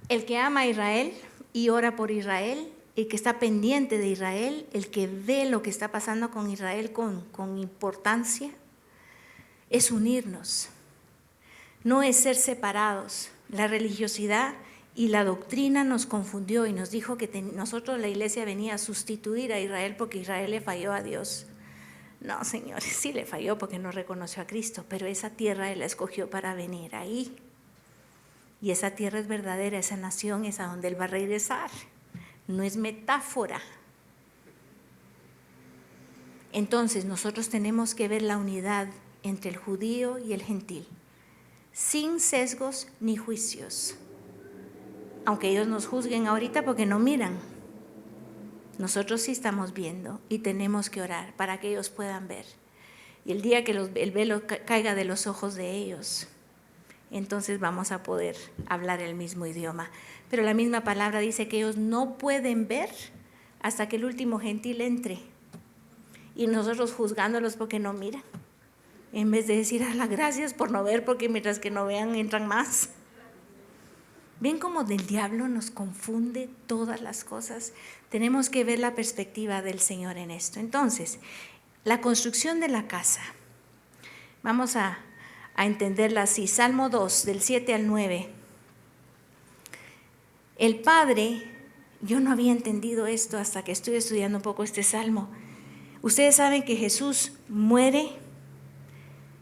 El que ama a Israel y ora por Israel, el que está pendiente de Israel, el que ve lo que está pasando con Israel con importancia, es unirnos, no es ser separados. La religiosidad y la doctrina nos confundió y nos dijo que nosotros, la iglesia, venía a sustituir a Israel porque Israel le falló a Dios. No, señores, sí le falló porque no reconoció a Cristo, pero esa tierra Él la escogió para venir ahí. Y esa tierra es verdadera, esa nación es a donde Él va a regresar. No es metáfora. Entonces nosotros tenemos que ver la unidad entre el judío y el gentil, sin sesgos ni juicios. Aunque ellos nos juzguen ahorita porque no miran, nosotros sí estamos viendo y tenemos que orar para que ellos puedan ver. Y el día que el velo caiga de los ojos de ellos, entonces vamos a poder hablar el mismo idioma. Pero la misma palabra dice que ellos no pueden ver hasta que el último gentil entre y nosotros juzgándolos porque no miran, en vez de decir, gracias por no ver, porque mientras que no vean entran más. ¿Ven cómo del diablo nos confunde todas las cosas? Tenemos que ver la perspectiva del Señor en esto. Entonces, la construcción de la casa, vamos a entenderla así. Salmo 2, del 7 al 9. El Padre, yo no había entendido esto hasta que estuve estudiando un poco este Salmo. Ustedes saben que Jesús muere,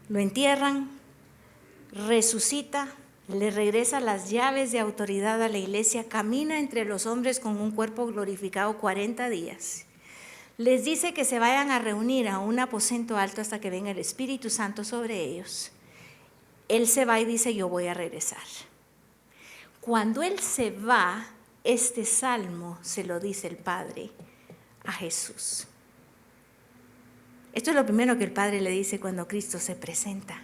lo entierran, resucita, le regresa las llaves de autoridad a la iglesia, camina entre los hombres con un cuerpo glorificado 40 días. Les dice que se vayan a reunir a un aposento alto hasta que venga el Espíritu Santo sobre ellos. Él se va y dice, yo voy a regresar. Cuando Él se va, este salmo se lo dice el Padre a Jesús. Esto es lo primero que el Padre le dice cuando Cristo se presenta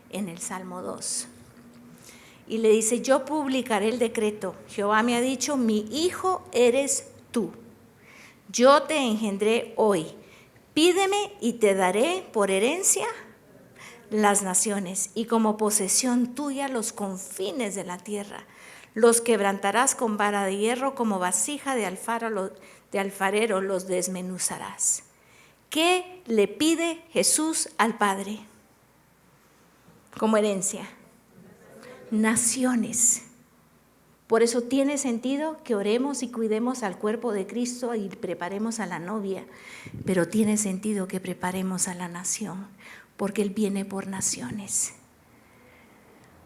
en el Salmo 2. Y le dice, yo publicaré el decreto. Jehová me ha dicho, mi hijo eres tú. Yo te engendré hoy. Pídeme y te daré por herencia las naciones y como posesión tuya los confines de la tierra. Los quebrantarás con vara de hierro, como vasija de alfarero los desmenuzarás. ¿Qué le pide Jesús al Padre como herencia? Naciones. Por eso tiene sentido que oremos y cuidemos al cuerpo de Cristo y preparemos a la novia, pero tiene sentido que preparemos a la nación, porque Él viene por naciones.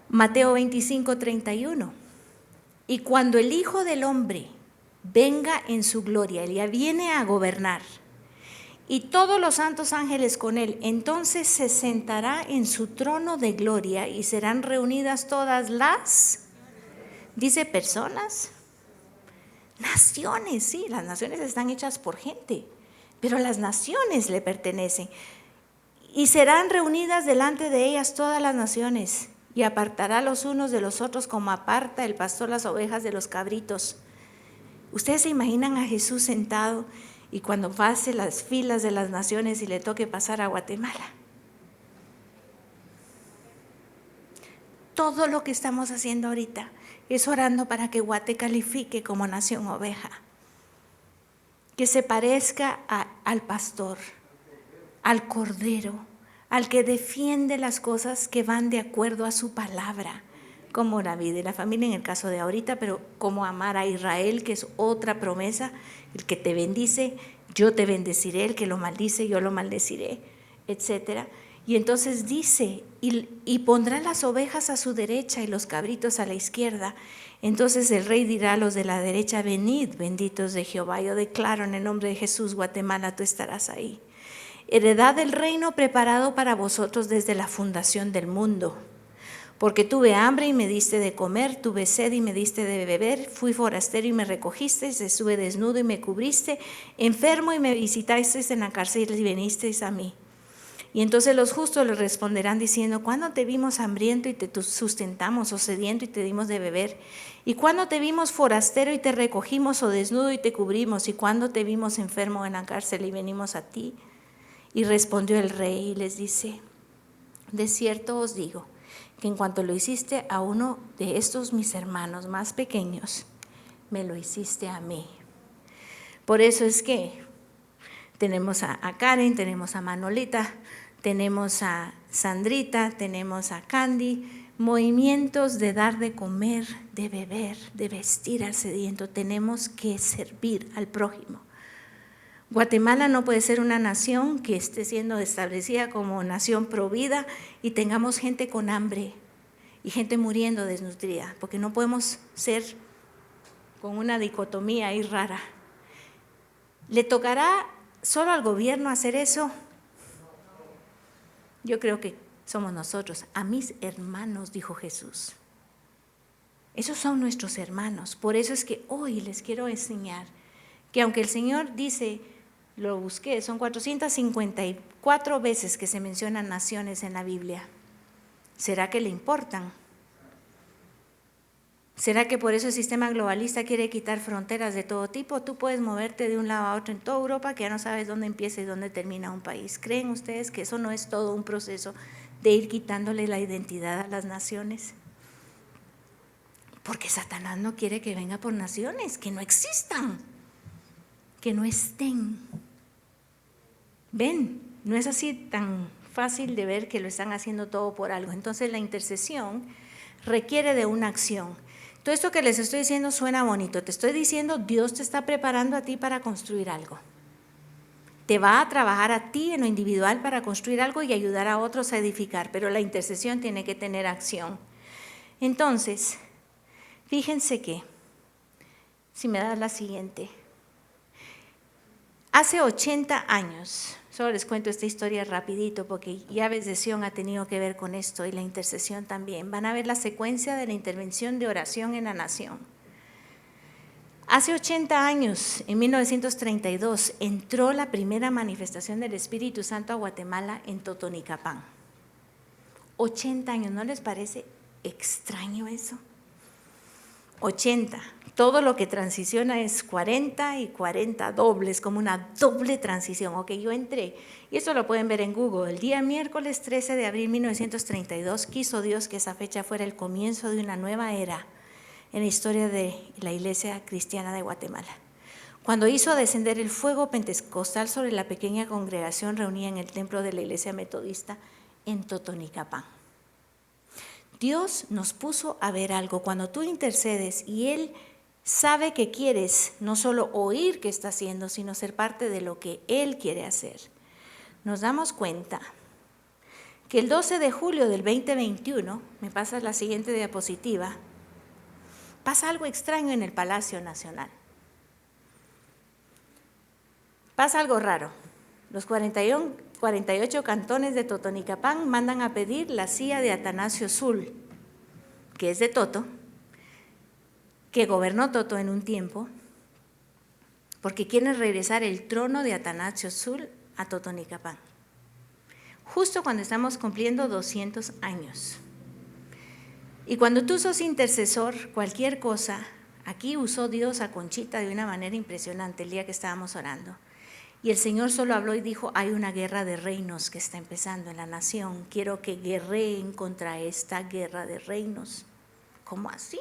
Mateo 25, 31. Y cuando el Hijo del Hombre venga en su gloria, Él ya viene a gobernar, y todos los santos ángeles con Él, entonces se sentará en su trono de gloria y serán reunidas todas las, dice personas, naciones, sí, las naciones están hechas por gente, pero las naciones le pertenecen. Y serán reunidas delante de ellas todas las naciones, y apartará los unos de los otros como aparta el pastor las ovejas de los cabritos. ¿Ustedes se imaginan a Jesús sentado y cuando pase las filas de las naciones y le toque pasar a Guatemala? Todo lo que estamos haciendo ahorita es orando para que Guate califique como nación oveja, que se parezca al pastor, al cordero, al que defiende las cosas que van de acuerdo a su palabra, como la vida y la familia en el caso de ahorita, pero como amar a Israel, que es otra promesa, el que te bendice, yo te bendeciré, el que lo maldice, yo lo maldeciré, etcétera. Y entonces dice, y pondrá las ovejas a su derecha y los cabritos a la izquierda. Entonces el rey dirá a los de la derecha, venid, benditos de Jehová, yo declaro en el nombre de Jesús, Guatemala, tú estarás ahí. Heredad del reino preparado para vosotros desde la fundación del mundo. Porque tuve hambre y me diste de comer, tuve sed y me diste de beber, fui forastero y me recogiste, estuve desnudo y me cubriste, enfermo y me visitasteis en la cárcel y vinisteis a mí. Y entonces los justos le responderán diciendo, ¿cuándo te vimos hambriento y te sustentamos, o sediento y te dimos de beber? ¿Y cuándo te vimos forastero y te recogimos, o desnudo y te cubrimos? ¿Y cuándo te vimos enfermo en la cárcel y venimos a ti? Y respondió el rey y les dice, de cierto os digo, que en cuanto lo hiciste a uno de estos mis hermanos más pequeños, me lo hiciste a mí. Por eso es que tenemos a Karen, tenemos a Manolita, tenemos a Sandrita, tenemos a Candy, movimientos de dar de comer, de beber, de vestir al sediento. Tenemos que servir al prójimo. Guatemala no puede ser una nación que esté siendo establecida como nación provida y tengamos gente con hambre y gente muriendo desnutrida, porque no podemos ser con una dicotomía ahí rara. ¿Le tocará solo al gobierno hacer eso? Yo creo que somos nosotros, a mis hermanos, dijo Jesús. Esos son nuestros hermanos. Por eso es que hoy les quiero enseñar que aunque el Señor dice, lo busqué, son 454 veces que se mencionan naciones en la Biblia. ¿Será que le importan? ¿Será que por eso el sistema globalista quiere quitar fronteras de todo tipo? Tú puedes moverte de un lado a otro en toda Europa que ya no sabes dónde empieza y dónde termina un país. ¿Creen ustedes que eso no es todo un proceso de ir quitándole la identidad a las naciones? Porque Satanás no quiere que venga por naciones, que no existan, que no estén. ¿Ven? No es así tan fácil de ver que lo están haciendo todo por algo. Entonces la intercesión requiere de una acción. Todo esto que les estoy diciendo suena bonito. Te estoy diciendo, Dios te está preparando a ti para construir algo. Te va a trabajar a ti en lo individual para construir algo y ayudar a otros a edificar, pero la intercesión tiene que tener acción. Entonces, fíjense que, si me das la siguiente, hace 80 años, solo les cuento esta historia rapidito porque Llaves de Sion ha tenido que ver con esto y la intercesión también. Van a ver la secuencia de la intervención de oración en la nación. Hace 80 años, en 1932, entró la primera manifestación del Espíritu Santo a Guatemala en Totonicapán. 80 años, ¿no les parece extraño eso? 80. Todo lo que transiciona es 40 y 40 dobles, como una doble transición. Ok, yo entré, y esto lo pueden ver en Google, el día miércoles 13 de abril de 1932, quiso Dios que esa fecha fuera el comienzo de una nueva era en la historia de la Iglesia Cristiana de Guatemala. Cuando hizo descender el fuego pentecostal sobre la pequeña congregación reunida en el templo de la Iglesia Metodista en Totonicapán. Dios nos puso a ver algo. Cuando tú intercedes y Él sabe que quieres no solo oír qué está haciendo, sino ser parte de lo que Él quiere hacer, nos damos cuenta que el 12 de julio del 2021, me pasas la siguiente diapositiva, pasa algo extraño en el Palacio Nacional. Pasa algo raro. Los 48 cantones de Totonicapán mandan a pedir la silla de Atanasio Sul, que es de Toto, que gobernó Toto en un tiempo, porque quieren regresar el trono de Atanasio Sul a Totonicapán, justo cuando estamos cumpliendo 200 años. Y cuando tú sos intercesor, cualquier cosa, aquí usó Dios a Conchita de una manera impresionante el día que estábamos orando. Y el Señor solo habló y dijo, hay una guerra de reinos que está empezando en la nación. Quiero que guerreen contra esta guerra de reinos. ¿Cómo así?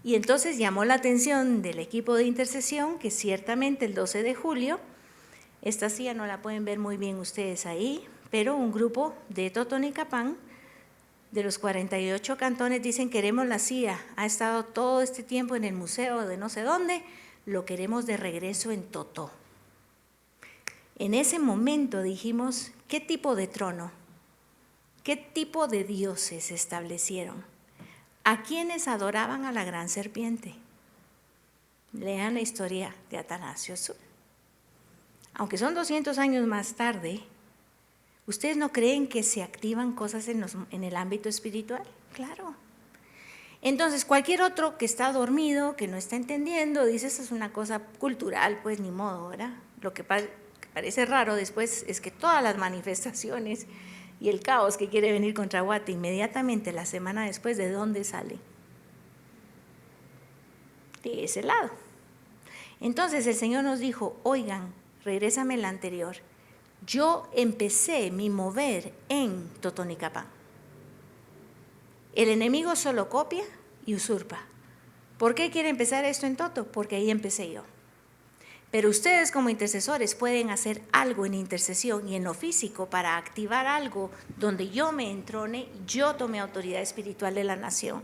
Y entonces llamó la atención del equipo de intercesión que ciertamente el 12 de julio, esta silla no la pueden ver muy bien ustedes ahí, pero un grupo de Totonicapán, de los 48 cantones, dicen queremos la silla. Ha estado todo este tiempo en el museo de no sé dónde, lo queremos de regreso en Totó. En ese momento dijimos, ¿qué tipo de trono? ¿Qué tipo de dioses se establecieron? ¿A quiénes adoraban a la gran serpiente? Lean la historia de Atanasio Sul. Aunque son 200 años más tarde, ¿ustedes no creen que se activan cosas en el ámbito espiritual? Claro. Entonces, cualquier otro que está dormido, que no está entendiendo, dice, eso es una cosa cultural, pues ni modo, ¿verdad? Lo que parece raro después es que todas las manifestaciones y el caos que quiere venir contra Guate inmediatamente la semana después, ¿de dónde sale? De ese lado. Entonces el Señor nos dijo, oigan, regrésame la anterior. Yo empecé mi mover en Totonicapán. El enemigo solo copia y usurpa. ¿Por qué quiere empezar esto en Toto? Porque ahí empecé yo. Pero ustedes como intercesores pueden hacer algo en intercesión y en lo físico para activar algo donde yo me entrone, yo tomé autoridad espiritual de la nación.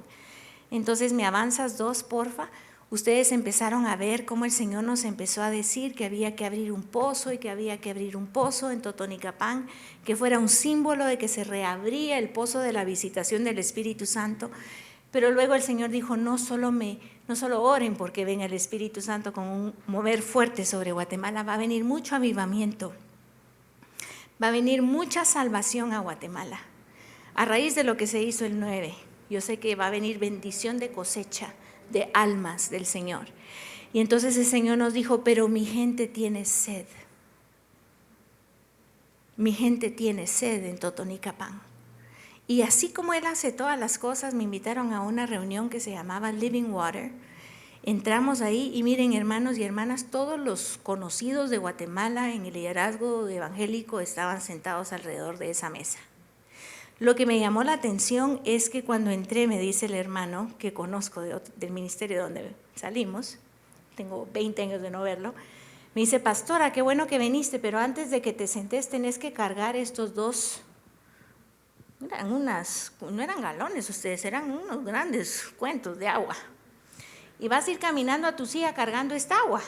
Entonces, ¿me avanzas 2, porfa? Ustedes empezaron a ver cómo el Señor nos empezó a decir que había que abrir un pozo y que había que abrir un pozo en Totonicapán, que fuera un símbolo de que se reabría el pozo de la visitación del Espíritu Santo. Pero luego el Señor dijo, no solo oren porque venga el Espíritu Santo con un mover fuerte sobre Guatemala, va a venir mucho avivamiento, va a venir mucha salvación a Guatemala. A raíz de lo que se hizo el 9, yo sé que va a venir bendición de cosecha de almas del Señor. Y entonces el Señor nos dijo, pero mi gente tiene sed. Mi gente tiene sed en Totonicapán. Y así como él hace todas las cosas, me invitaron a una reunión que se llamaba Living Water. Entramos ahí y miren, hermanos y hermanas, todos los conocidos de Guatemala en el liderazgo evangélico estaban sentados alrededor de esa mesa. Lo que me llamó la atención es que cuando entré, me dice el hermano que conozco del ministerio donde salimos, tengo 20 años de no verlo, me dice, pastora, qué bueno que viniste, pero antes de que te sentes tenés que cargar estos dos, no eran galones ustedes, eran unos grandes cuentos de agua. Y vas a ir caminando a tu silla cargando esta agua.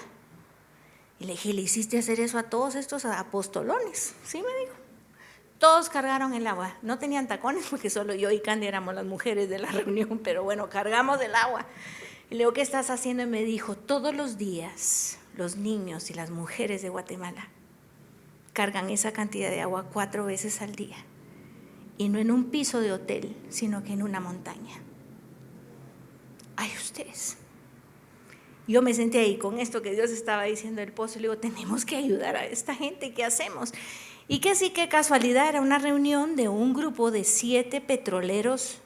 Y le dije, ¿le hiciste hacer eso a todos estos apostolones? Sí, me dijo. Todos cargaron el agua. No tenían tacones porque solo yo y Candy éramos las mujeres de la reunión, pero bueno, cargamos el agua. Y le digo, ¿qué estás haciendo? Y me dijo, todos los días los niños y las mujeres de Guatemala cargan esa cantidad de agua 4 veces al día. Y no en un piso de hotel, sino que en una montaña. Ay, ustedes. Yo me senté ahí con esto que Dios estaba diciendo del pozo y le digo, tenemos que ayudar a esta gente, ¿qué hacemos? Y que sí, qué casualidad, era una reunión de un grupo de 7 petroleros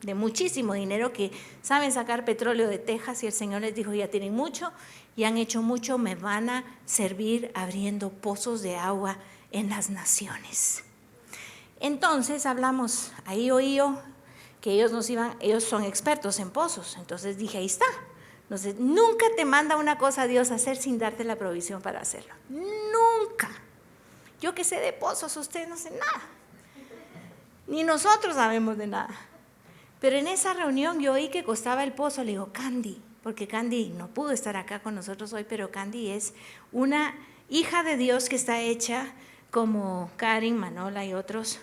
de muchísimo dinero que saben sacar petróleo de Texas y el Señor les dijo, ya tienen mucho y han hecho mucho, me van a servir abriendo pozos de agua en las naciones. Entonces hablamos, ahí oí yo que ellos son expertos en pozos, entonces dije, ahí está. Entonces, nunca te manda una cosa a Dios a hacer sin darte la provisión para hacerlo. Nunca. Yo que sé de pozos, ustedes no sé nada. Ni nosotros sabemos de nada. Pero en esa reunión yo oí que costaba el pozo, le digo, Candy, porque Candy no pudo estar acá con nosotros hoy, pero Candy es una hija de Dios que está hecha como Karin, Manola y otros,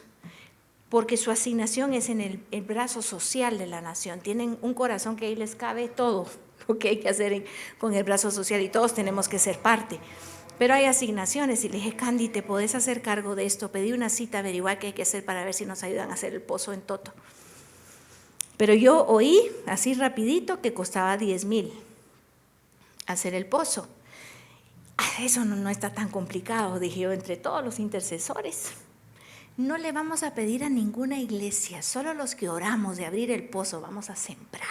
porque su asignación es en el brazo social de la nación. Tienen un corazón que ahí les cabe todo lo que hay que hacer con el brazo social y todos tenemos que ser parte. Pero hay asignaciones y le dije, Candy, ¿te podés hacer cargo de esto? Pedí una cita, averiguar qué hay que hacer para ver si nos ayudan a hacer el pozo en Toto. Pero yo oí así rapidito que costaba 10,000 hacer el pozo. Eso no está tan complicado, dije yo, entre todos los intercesores. No le vamos a pedir a ninguna iglesia, solo los que oramos de abrir el pozo vamos a sembrar.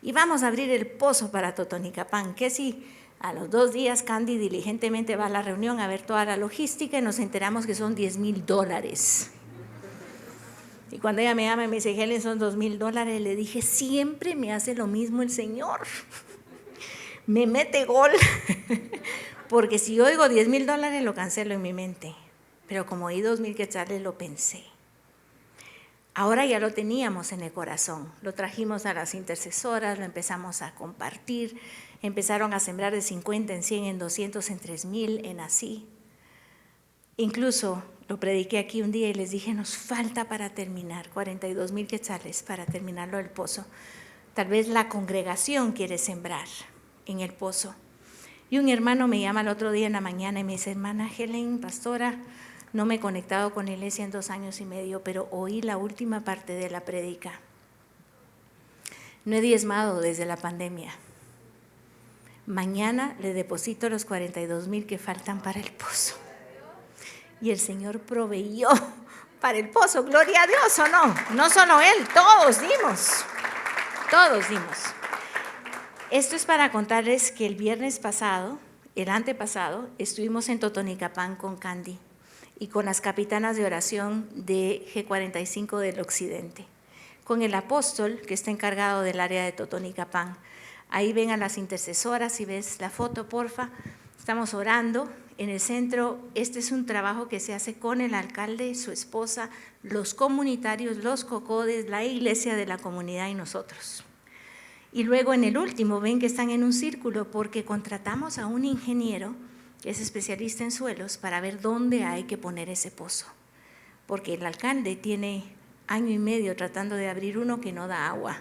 Y vamos a abrir el pozo para Totonicapán, que si a los 2 días Candy diligentemente va a la reunión a ver toda la logística y nos enteramos que son $10,000. Y cuando ella me llama y me dice, Helen, son $2,000, le dije, siempre me hace lo mismo el Señor. Me mete gol, porque si yo oigo $10,000 lo cancelo en mi mente. Pero como oí 2,000 quetzales lo pensé. Ahora ya lo teníamos en el corazón, lo trajimos a las intercesoras, lo empezamos a compartir, empezaron a sembrar de 50 en 100, en 200, en 3,000, en así. Incluso lo prediqué aquí un día y les dije, nos falta para terminar 42,000 quetzales para terminarlo del pozo. Tal vez la congregación quiere sembrar en el pozo. Y un hermano me llama el otro día en la mañana y me dice, hermana Helen, pastora, no me he conectado con la iglesia en 2 años y medio, pero oí la última parte de la prédica. No he diezmado desde la pandemia. Mañana le deposito los 42,000 que faltan para el pozo. Y el Señor proveyó para el pozo, gloria a Dios, ¿o no? No solo Él, todos dimos. Esto es para contarles que el viernes pasado, el antepasado, estuvimos en Totonicapán con Candy y con las capitanas de oración de G45 del Occidente, con el apóstol que está encargado del área de Totonicapán. Ahí ven a las intercesoras, si ves la foto, porfa. Estamos orando en el centro. Este es un trabajo que se hace con el alcalde, su esposa, los comunitarios, los cocodes, la iglesia de la comunidad y nosotros. Y luego en el último ven que están en un círculo porque contratamos a un ingeniero que es especialista en suelos para ver dónde hay que poner ese pozo. Porque el alcalde tiene 1 año y medio tratando de abrir uno que no da agua.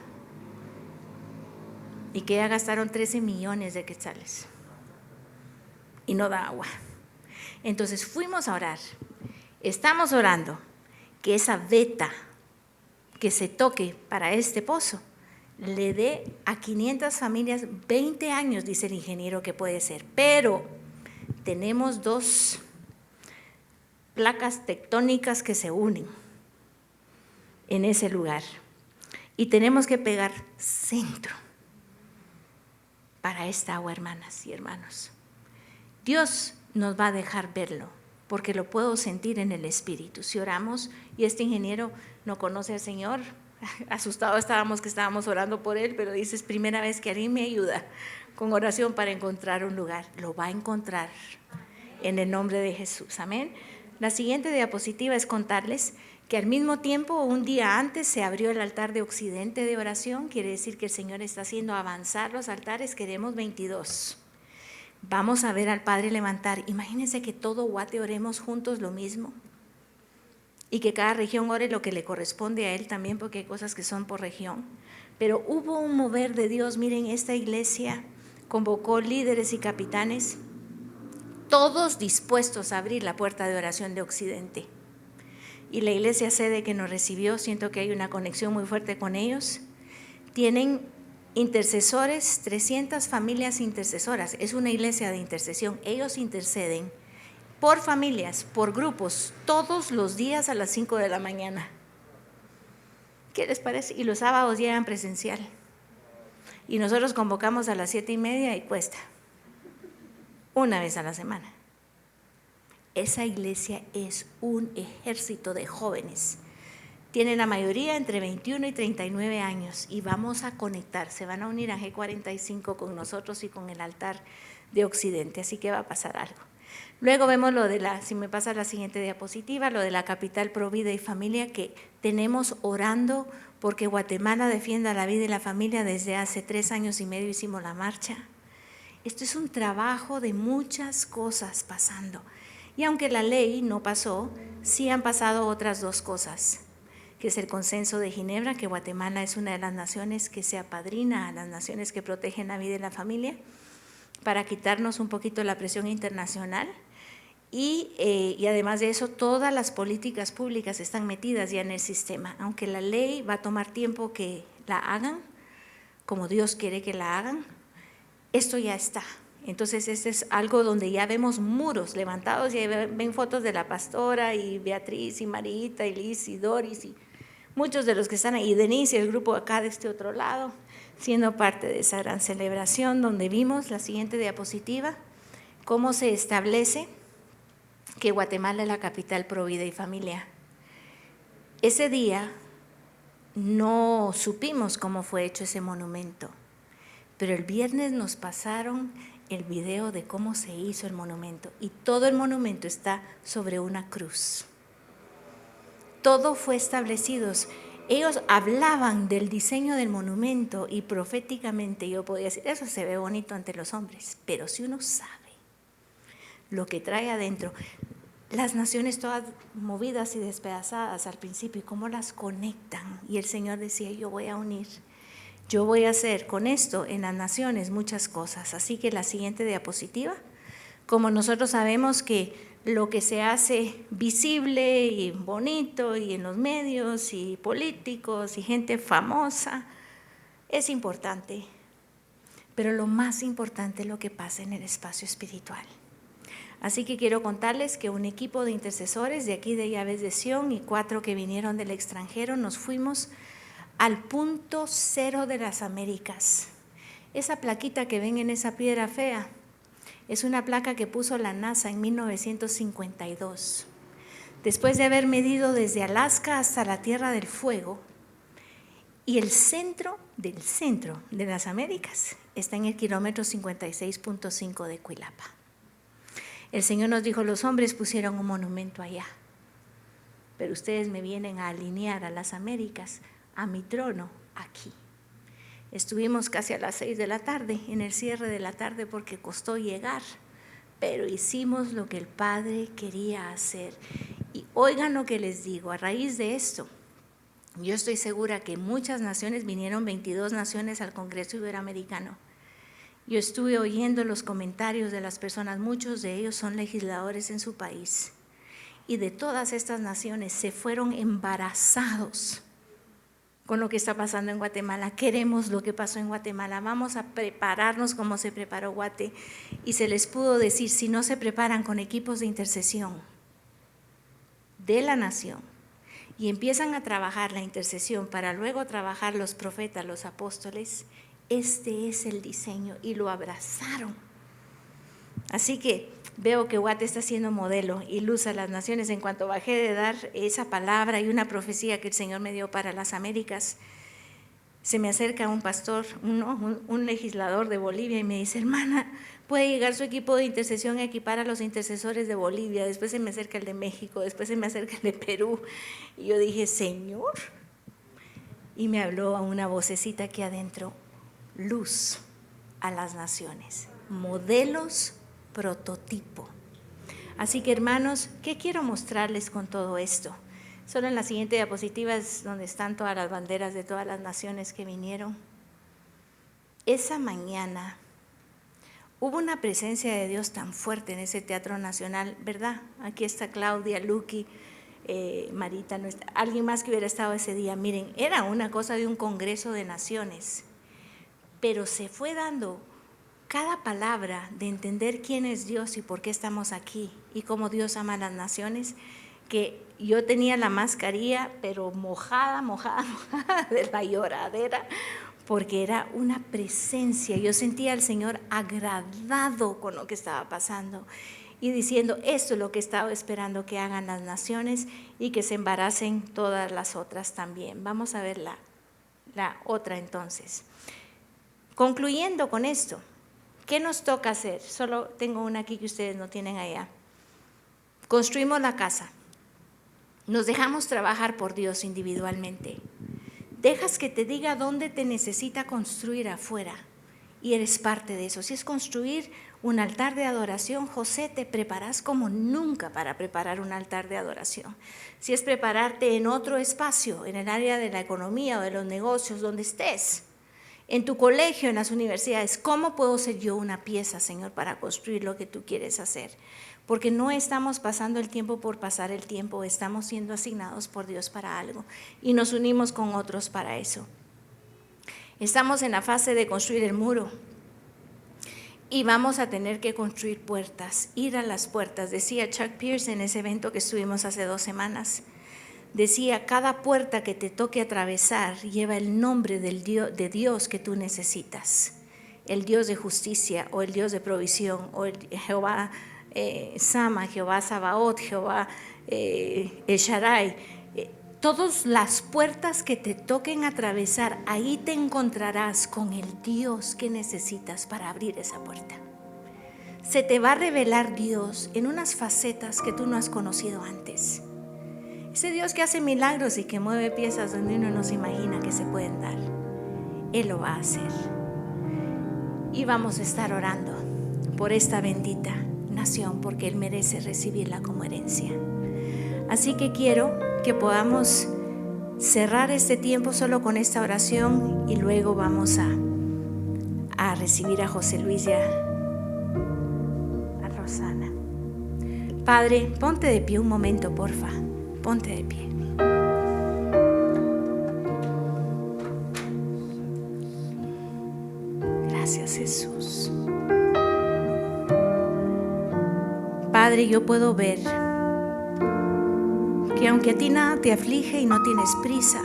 Y que ya gastaron 13 millones de quetzales. Y no da agua. Entonces fuimos a orar. Estamos orando que esa veta que se toque para este pozo le dé a 500 familias 20 años, dice el ingeniero que puede ser. Pero tenemos 2 placas tectónicas que se unen. en ese lugar. Y tenemos que pegar centro para esta agua, hermanas y hermanos. Dios nos va a dejar verlo, porque lo puedo sentir en el espíritu. Si oramos y este ingeniero no conoce al Señor, asustado estábamos que estábamos orando por él, pero dice, es primera vez que alguien me ayuda con oración para encontrar un lugar. Lo va a encontrar en el nombre de Jesús. Amén. La siguiente diapositiva es contarles que al mismo tiempo, un día antes, se abrió el altar de occidente de oración. Quiere decir que el Señor está haciendo avanzar los altares. Queremos 22. Vamos a ver al Padre levantar. Imagínense que todo Guate oremos juntos lo mismo. Y que cada región ore lo que le corresponde a él también, porque hay cosas que son por región. Pero hubo un mover de Dios. Miren, esta iglesia convocó líderes y capitanes, todos dispuestos a abrir la puerta de oración de occidente. Y la iglesia sede que nos recibió, siento que hay una conexión muy fuerte con ellos. Tienen intercesores, 300 familias intercesoras. Es una iglesia de intercesión. Ellos interceden por familias, por grupos, todos los días a las 5 de la mañana. ¿Qué les parece? Y los sábados llegan presencial. Y nosotros convocamos a las 7:30 y cuesta. Una vez a la semana. Esa iglesia es un ejército de jóvenes. Tienen la mayoría entre 21 y 39 años y vamos a conectar. Se van a unir a G45 con nosotros y con el altar de occidente, así que va a pasar algo. Luego vemos lo de si me pasa la siguiente diapositiva, lo de la capital Pro Vida y Familia, que tenemos orando porque Guatemala defienda la vida y la familia. Desde hace 3 años y medio hicimos la marcha. Esto es un trabajo de muchas cosas pasando. Y aunque la ley no pasó, sí han pasado otras 2 cosas, que es el Consenso de Ginebra, que Guatemala es una de las naciones que se apadrina a las naciones que protegen la vida y la familia, para quitarnos un poquito la presión internacional. Y además de eso, todas las políticas públicas están metidas ya en el sistema. Aunque la ley va a tomar tiempo que la hagan, como Dios quiere que la hagan, esto ya está. Entonces, este es algo donde ya vemos muros levantados, y ven fotos de la pastora y Beatriz y Marita y Liz y Doris y muchos de los que están ahí, Denise y el grupo acá de este otro lado, siendo parte de esa gran celebración donde vimos la siguiente diapositiva, cómo se establece que Guatemala es la capital Pro Vida y Familia. Ese día no supimos cómo fue hecho ese monumento, pero el viernes nos pasaron el video de cómo se hizo el monumento, y todo el monumento está sobre una cruz. Todo fue establecido. Ellos hablaban del diseño del monumento y proféticamente yo podía decir, eso se ve bonito ante los hombres, pero si uno sabe lo que trae adentro, las naciones todas movidas y despedazadas al principio, y cómo las conectan, y el Señor decía, yo voy a unir. Yo voy a hacer con esto en las naciones muchas cosas. Así que la siguiente diapositiva, como nosotros sabemos que lo que se hace visible y bonito y en los medios y políticos y gente famosa es importante, pero lo más importante es lo que pasa en el espacio espiritual. Así que quiero contarles que un equipo de intercesores de aquí de Llaves de Sion y 4 que vinieron del extranjero nos fuimos al punto cero de las Américas. Esa plaquita que ven en esa piedra fea es una placa que puso la NASA en 1952. Después de haber medido desde Alaska hasta la Tierra del Fuego, y el centro del centro de las Américas está en el kilómetro 56.5 de Cuilapa. El Señor nos dijo, los hombres pusieron un monumento allá, pero ustedes me vienen a alinear a las Américas, a mi trono aquí. Estuvimos casi a las 6 de la tarde, en el cierre de la tarde, porque costó llegar, pero hicimos lo que el Padre quería hacer. Y oigan lo que les digo, a raíz de esto, yo estoy segura que muchas naciones, vinieron 22 naciones al Congreso Iberoamericano. Yo estuve oyendo los comentarios de las personas, muchos de ellos son legisladores en su país, y de todas estas naciones se fueron embarazados con lo que está pasando en Guatemala. Queremos lo que pasó en Guatemala, vamos a prepararnos como se preparó Guate. Y se les pudo decir, si no se preparan con equipos de intercesión de la nación y empiezan a trabajar la intercesión para luego trabajar los profetas, los apóstoles, este es el diseño y lo abrazaron. Así que veo que Guate está siendo modelo y luz a las naciones. En cuanto bajé de dar esa palabra y una profecía que el Señor me dio para las Américas, se me acerca un pastor, un legislador de Bolivia y me dice: hermana, puede llegar su equipo de intercesión a equipar a los intercesores de Bolivia. Después se me acerca el de México, después se me acerca el de Perú. Y yo dije: Señor. Y me habló a una vocecita aquí adentro: luz a las naciones, modelos, prototipo. Así que, hermanos, ¿qué quiero mostrarles con todo esto? Solo en la siguiente diapositiva es donde están todas las banderas de todas las naciones que vinieron. Esa mañana hubo una presencia de Dios tan fuerte en ese Teatro Nacional, ¿verdad? Aquí está Claudia, Luqui, Marita, alguien más que hubiera estado ese día. Miren, era una cosa de un congreso de naciones, pero se fue dando cada palabra de entender quién es Dios y por qué estamos aquí y cómo Dios ama a las naciones, que yo tenía la mascarilla, pero mojada de la lloradera, porque era una presencia. Yo sentía al Señor agradado con lo que estaba pasando y diciendo: esto es lo que estaba esperando que hagan las naciones y que se embaracen todas las otras también. Vamos a ver la otra entonces. Concluyendo con esto, ¿qué nos toca hacer? Solo tengo una aquí que ustedes no tienen allá. Construimos la casa. Nos dejamos trabajar por Dios individualmente. Dejas que te diga dónde te necesita construir afuera y eres parte de eso. Si es construir un altar de adoración, José, te preparas como nunca para preparar un altar de adoración. Si es prepararte en otro espacio, en el área de la economía o de los negocios, donde estés, en tu colegio, en las universidades, ¿cómo puedo ser yo una pieza, Señor, para construir lo que tú quieres hacer? Porque no estamos pasando el tiempo por pasar el tiempo, estamos siendo asignados por Dios para algo y nos unimos con otros para eso. Estamos en la fase de construir el muro y vamos a tener que construir puertas, ir a las puertas. Decía Chuck Pierce en ese evento que estuvimos hace 2 semanas, decía: cada puerta que te toque atravesar lleva el nombre de Dios que tú necesitas, el Dios de justicia o el Dios de provisión o el Jehová Sama, Jehová Sabaoth, Jehová El Shaddai. Todas las puertas que te toquen atravesar, ahí te encontrarás con el Dios que necesitas para abrir esa puerta. Se te va a revelar Dios en unas facetas que tú no has conocido antes. Ese Dios que hace milagros y que mueve piezas donde uno no se imagina que se pueden dar, Él lo va a hacer. Y vamos a estar orando por esta bendita nación, porque Él merece recibirla como herencia. Así que quiero que podamos cerrar este tiempo solo con esta oración y luego vamos a recibir a José Luis y a Rosana. Padre, ponte de pie un momento, porfa. Ponte de pie. Gracias, Jesús. Padre, yo puedo ver que aunque a ti nada te aflige y no tienes prisa,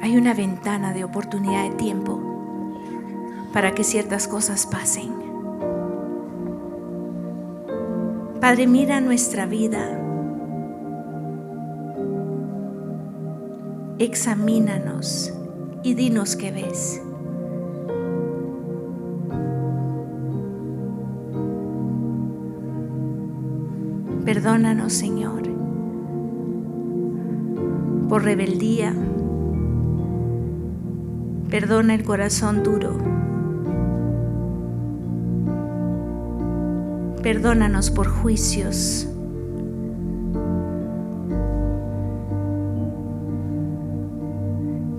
hay una ventana de oportunidad de tiempo para que ciertas cosas pasen. Padre, mira nuestra vida, examínanos y dinos qué ves. Perdónanos, Señor, por rebeldía. Perdona el corazón duro. Perdónanos por juicios.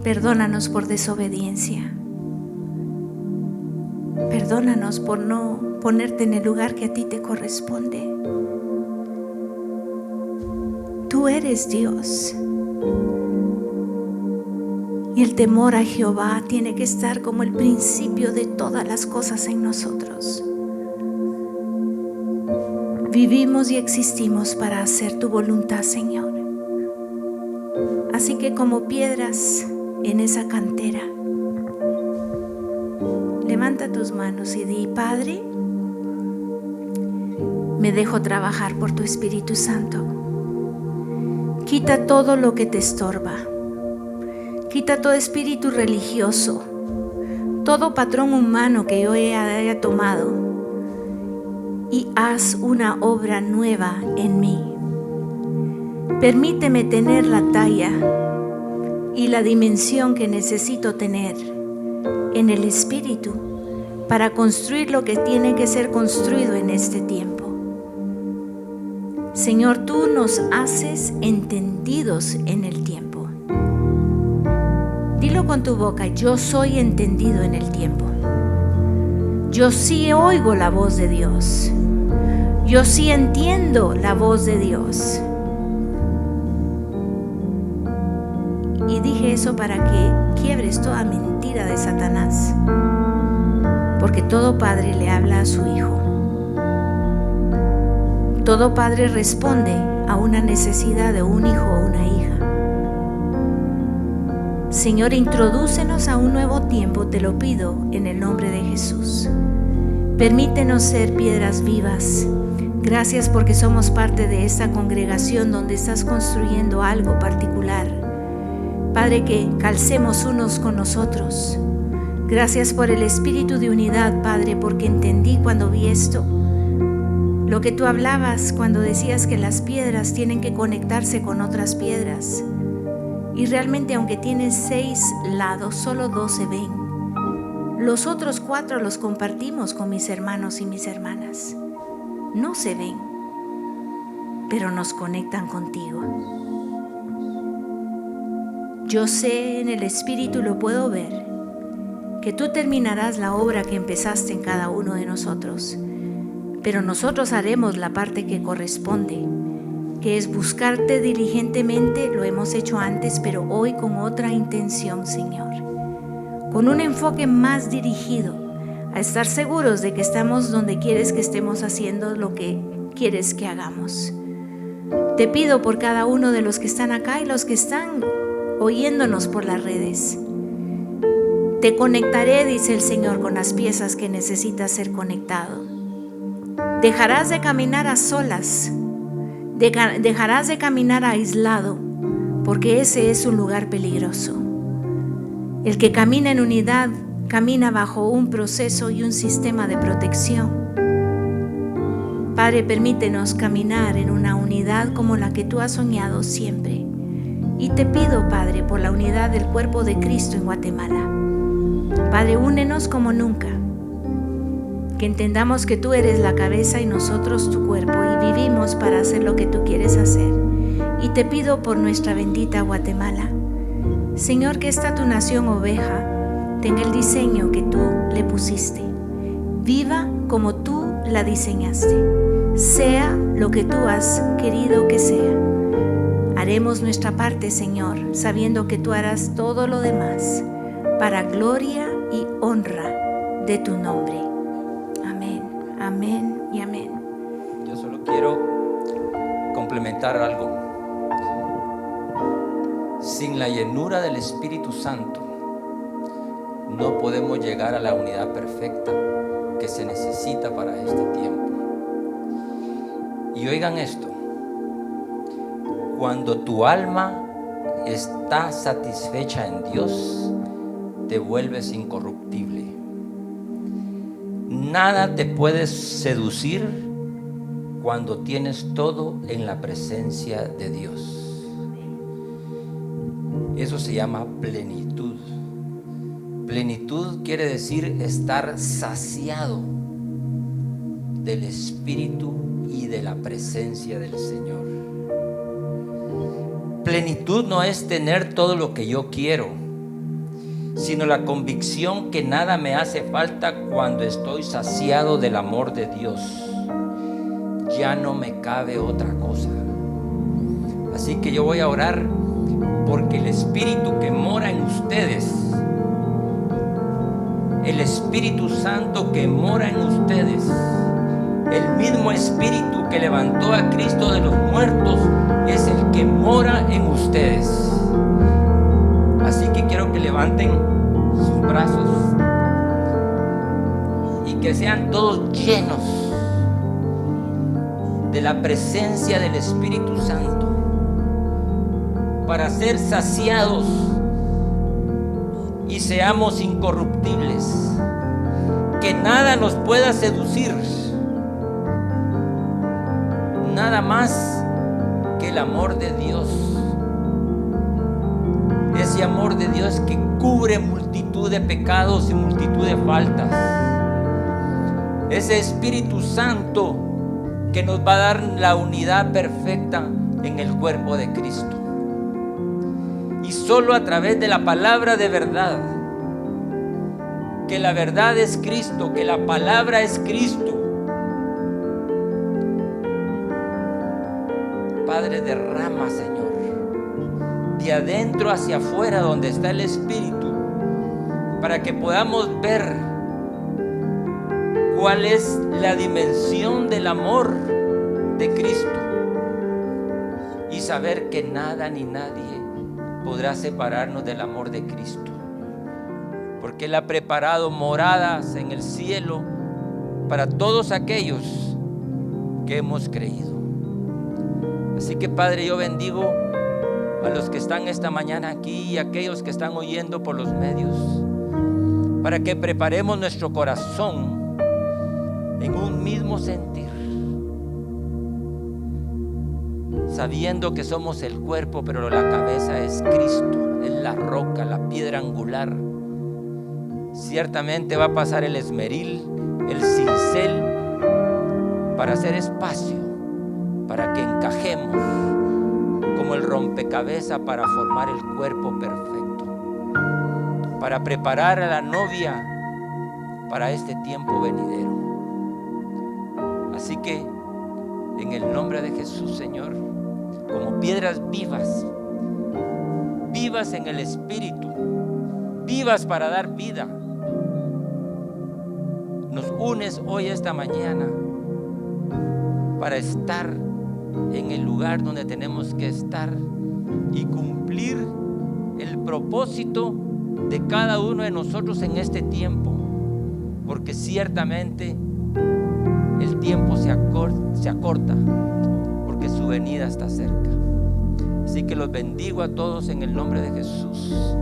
Perdónanos por desobediencia. Perdónanos por no ponerte en el lugar que a ti te corresponde. Tú eres Dios. Y el temor a Jehová tiene que estar como el principio de todas las cosas en nosotros. vivimos y existimos para hacer tu voluntad, Señor. Así que como piedras en esa cantera, levanta tus manos y di: Padre, me dejo trabajar por tu Espíritu Santo. Quita todo lo que te estorba. Quita todo espíritu religioso, todo patrón humano que yo haya tomado, y haz una obra nueva en mí. Permíteme tener la talla y la dimensión que necesito tener en el Espíritu para construir lo que tiene que ser construido en este tiempo. Señor, tú nos haces entendidos en el tiempo. Dilo con tu boca: yo soy entendido en el tiempo. Yo sí oigo la voz de Dios. Yo sí entiendo la voz de Dios. Y dije eso para que quiebres toda mentira de Satanás, porque todo padre le habla a su hijo. Todo padre responde a una necesidad de un hijo o una hija. Señor, introdúcenos a un nuevo tiempo, te lo pido en el nombre de Jesús. Permítenos ser piedras vivas. Gracias porque somos parte de esta congregación donde estás construyendo algo particular. Padre, que calcemos unos con nosotros. Gracias por el espíritu de unidad, Padre, porque entendí cuando vi esto lo que tú hablabas cuando decías que las piedras tienen que conectarse con otras piedras. Y realmente, aunque tienen 6 lados, solo 2 se ven. Los otros 4 los compartimos con mis hermanos y mis hermanas. No se ven, pero nos conectan contigo. Yo sé en el Espíritu, lo puedo ver, que tú terminarás la obra que empezaste en cada uno de nosotros. Pero nosotros haremos la parte que corresponde, que es buscarte diligentemente. Lo hemos hecho antes, pero hoy con otra intención, Señor. Con un enfoque más dirigido a estar seguros de que estamos donde quieres que estemos, haciendo lo que quieres que hagamos. Te pido por cada uno de los que están acá y los que están oyéndonos por las redes. Te conectaré, dice el Señor, con las piezas que necesitas ser conectado. Dejarás de caminar a solas, dejarás de caminar aislado, porque ese es un lugar peligroso. El que camina en unidad camina bajo un proceso y un sistema de protección. Padre, permítenos caminar en una unidad como la que tú has soñado siempre. Y te pido, Padre, por la unidad del cuerpo de Cristo en Guatemala. Padre, únenos como nunca. Que entendamos que tú eres la cabeza y nosotros tu cuerpo, y vivimos para hacer lo que tú quieres hacer. Y te pido por nuestra bendita Guatemala. Señor, que esta tu nación oveja tenga el diseño que tú le pusiste. Viva como tú la diseñaste. Sea lo que tú has querido que sea. Haremos nuestra parte, Señor, sabiendo que tú harás todo lo demás para gloria y honra de tu nombre. Amén, amén y amén. Yo solo quiero complementar algo. Sin la llenura del Espíritu Santo no podemos llegar a la unidad perfecta que se necesita para este tiempo. Y oigan esto: cuando tu alma está satisfecha en Dios, te vuelves incorruptible. Nada te puede seducir cuando tienes todo en la presencia de Dios. Eso se llama plenitud. Plenitud quiere decir estar saciado del Espíritu y de la presencia del Señor. Plenitud no es tener todo lo que yo quiero, sino la convicción que nada me hace falta cuando estoy saciado del amor de Dios. Ya no me cabe otra cosa. Así que yo voy a orar porque el Espíritu que mora en ustedes, el Espíritu Santo que mora en ustedes, el mismo Espíritu que levantó a Cristo de los muertos es el que mora en ustedes. Así que quiero que levanten sus brazos y que sean todos llenos de la presencia del Espíritu Santo para ser saciados y seamos incorruptibles, que nada nos pueda seducir, nada más que el amor de Dios, ese amor de Dios que cubre multitud de pecados y multitud de faltas, ese Espíritu Santo que nos va a dar la unidad perfecta en el cuerpo de Cristo. Y solo a través de la palabra de verdad, que la verdad es Cristo, que la palabra es Cristo. Padre, derrama, Señor, de adentro hacia afuera donde está el Espíritu, para que podamos ver cuál es la dimensión del amor de Cristo y saber que nada ni nadie podrá separarnos del amor de Cristo, porque Él ha preparado moradas en el cielo para todos aquellos que hemos creído. Así que, Padre, yo bendigo a los que están esta mañana aquí y a aquellos que están oyendo por los medios, para que preparemos nuestro corazón en un mismo sentir, sabiendo que somos el cuerpo, pero la cabeza es Cristo, es la roca, la piedra angular. Ciertamente va a pasar el esmeril, el cincel, para hacer espacio, para que encajemos como el rompecabezas para formar el cuerpo perfecto, para preparar a la novia para este tiempo venidero. Así que, en el nombre de Jesús, Señor, como piedras vivas, vivas en el Espíritu, vivas para dar vida, nos unes hoy, esta mañana, para estar en el lugar donde tenemos que estar y cumplir el propósito de cada uno de nosotros en este tiempo, porque ciertamente el tiempo se acorta, porque su venida está cerca. Así que los bendigo a todos en el nombre de Jesús.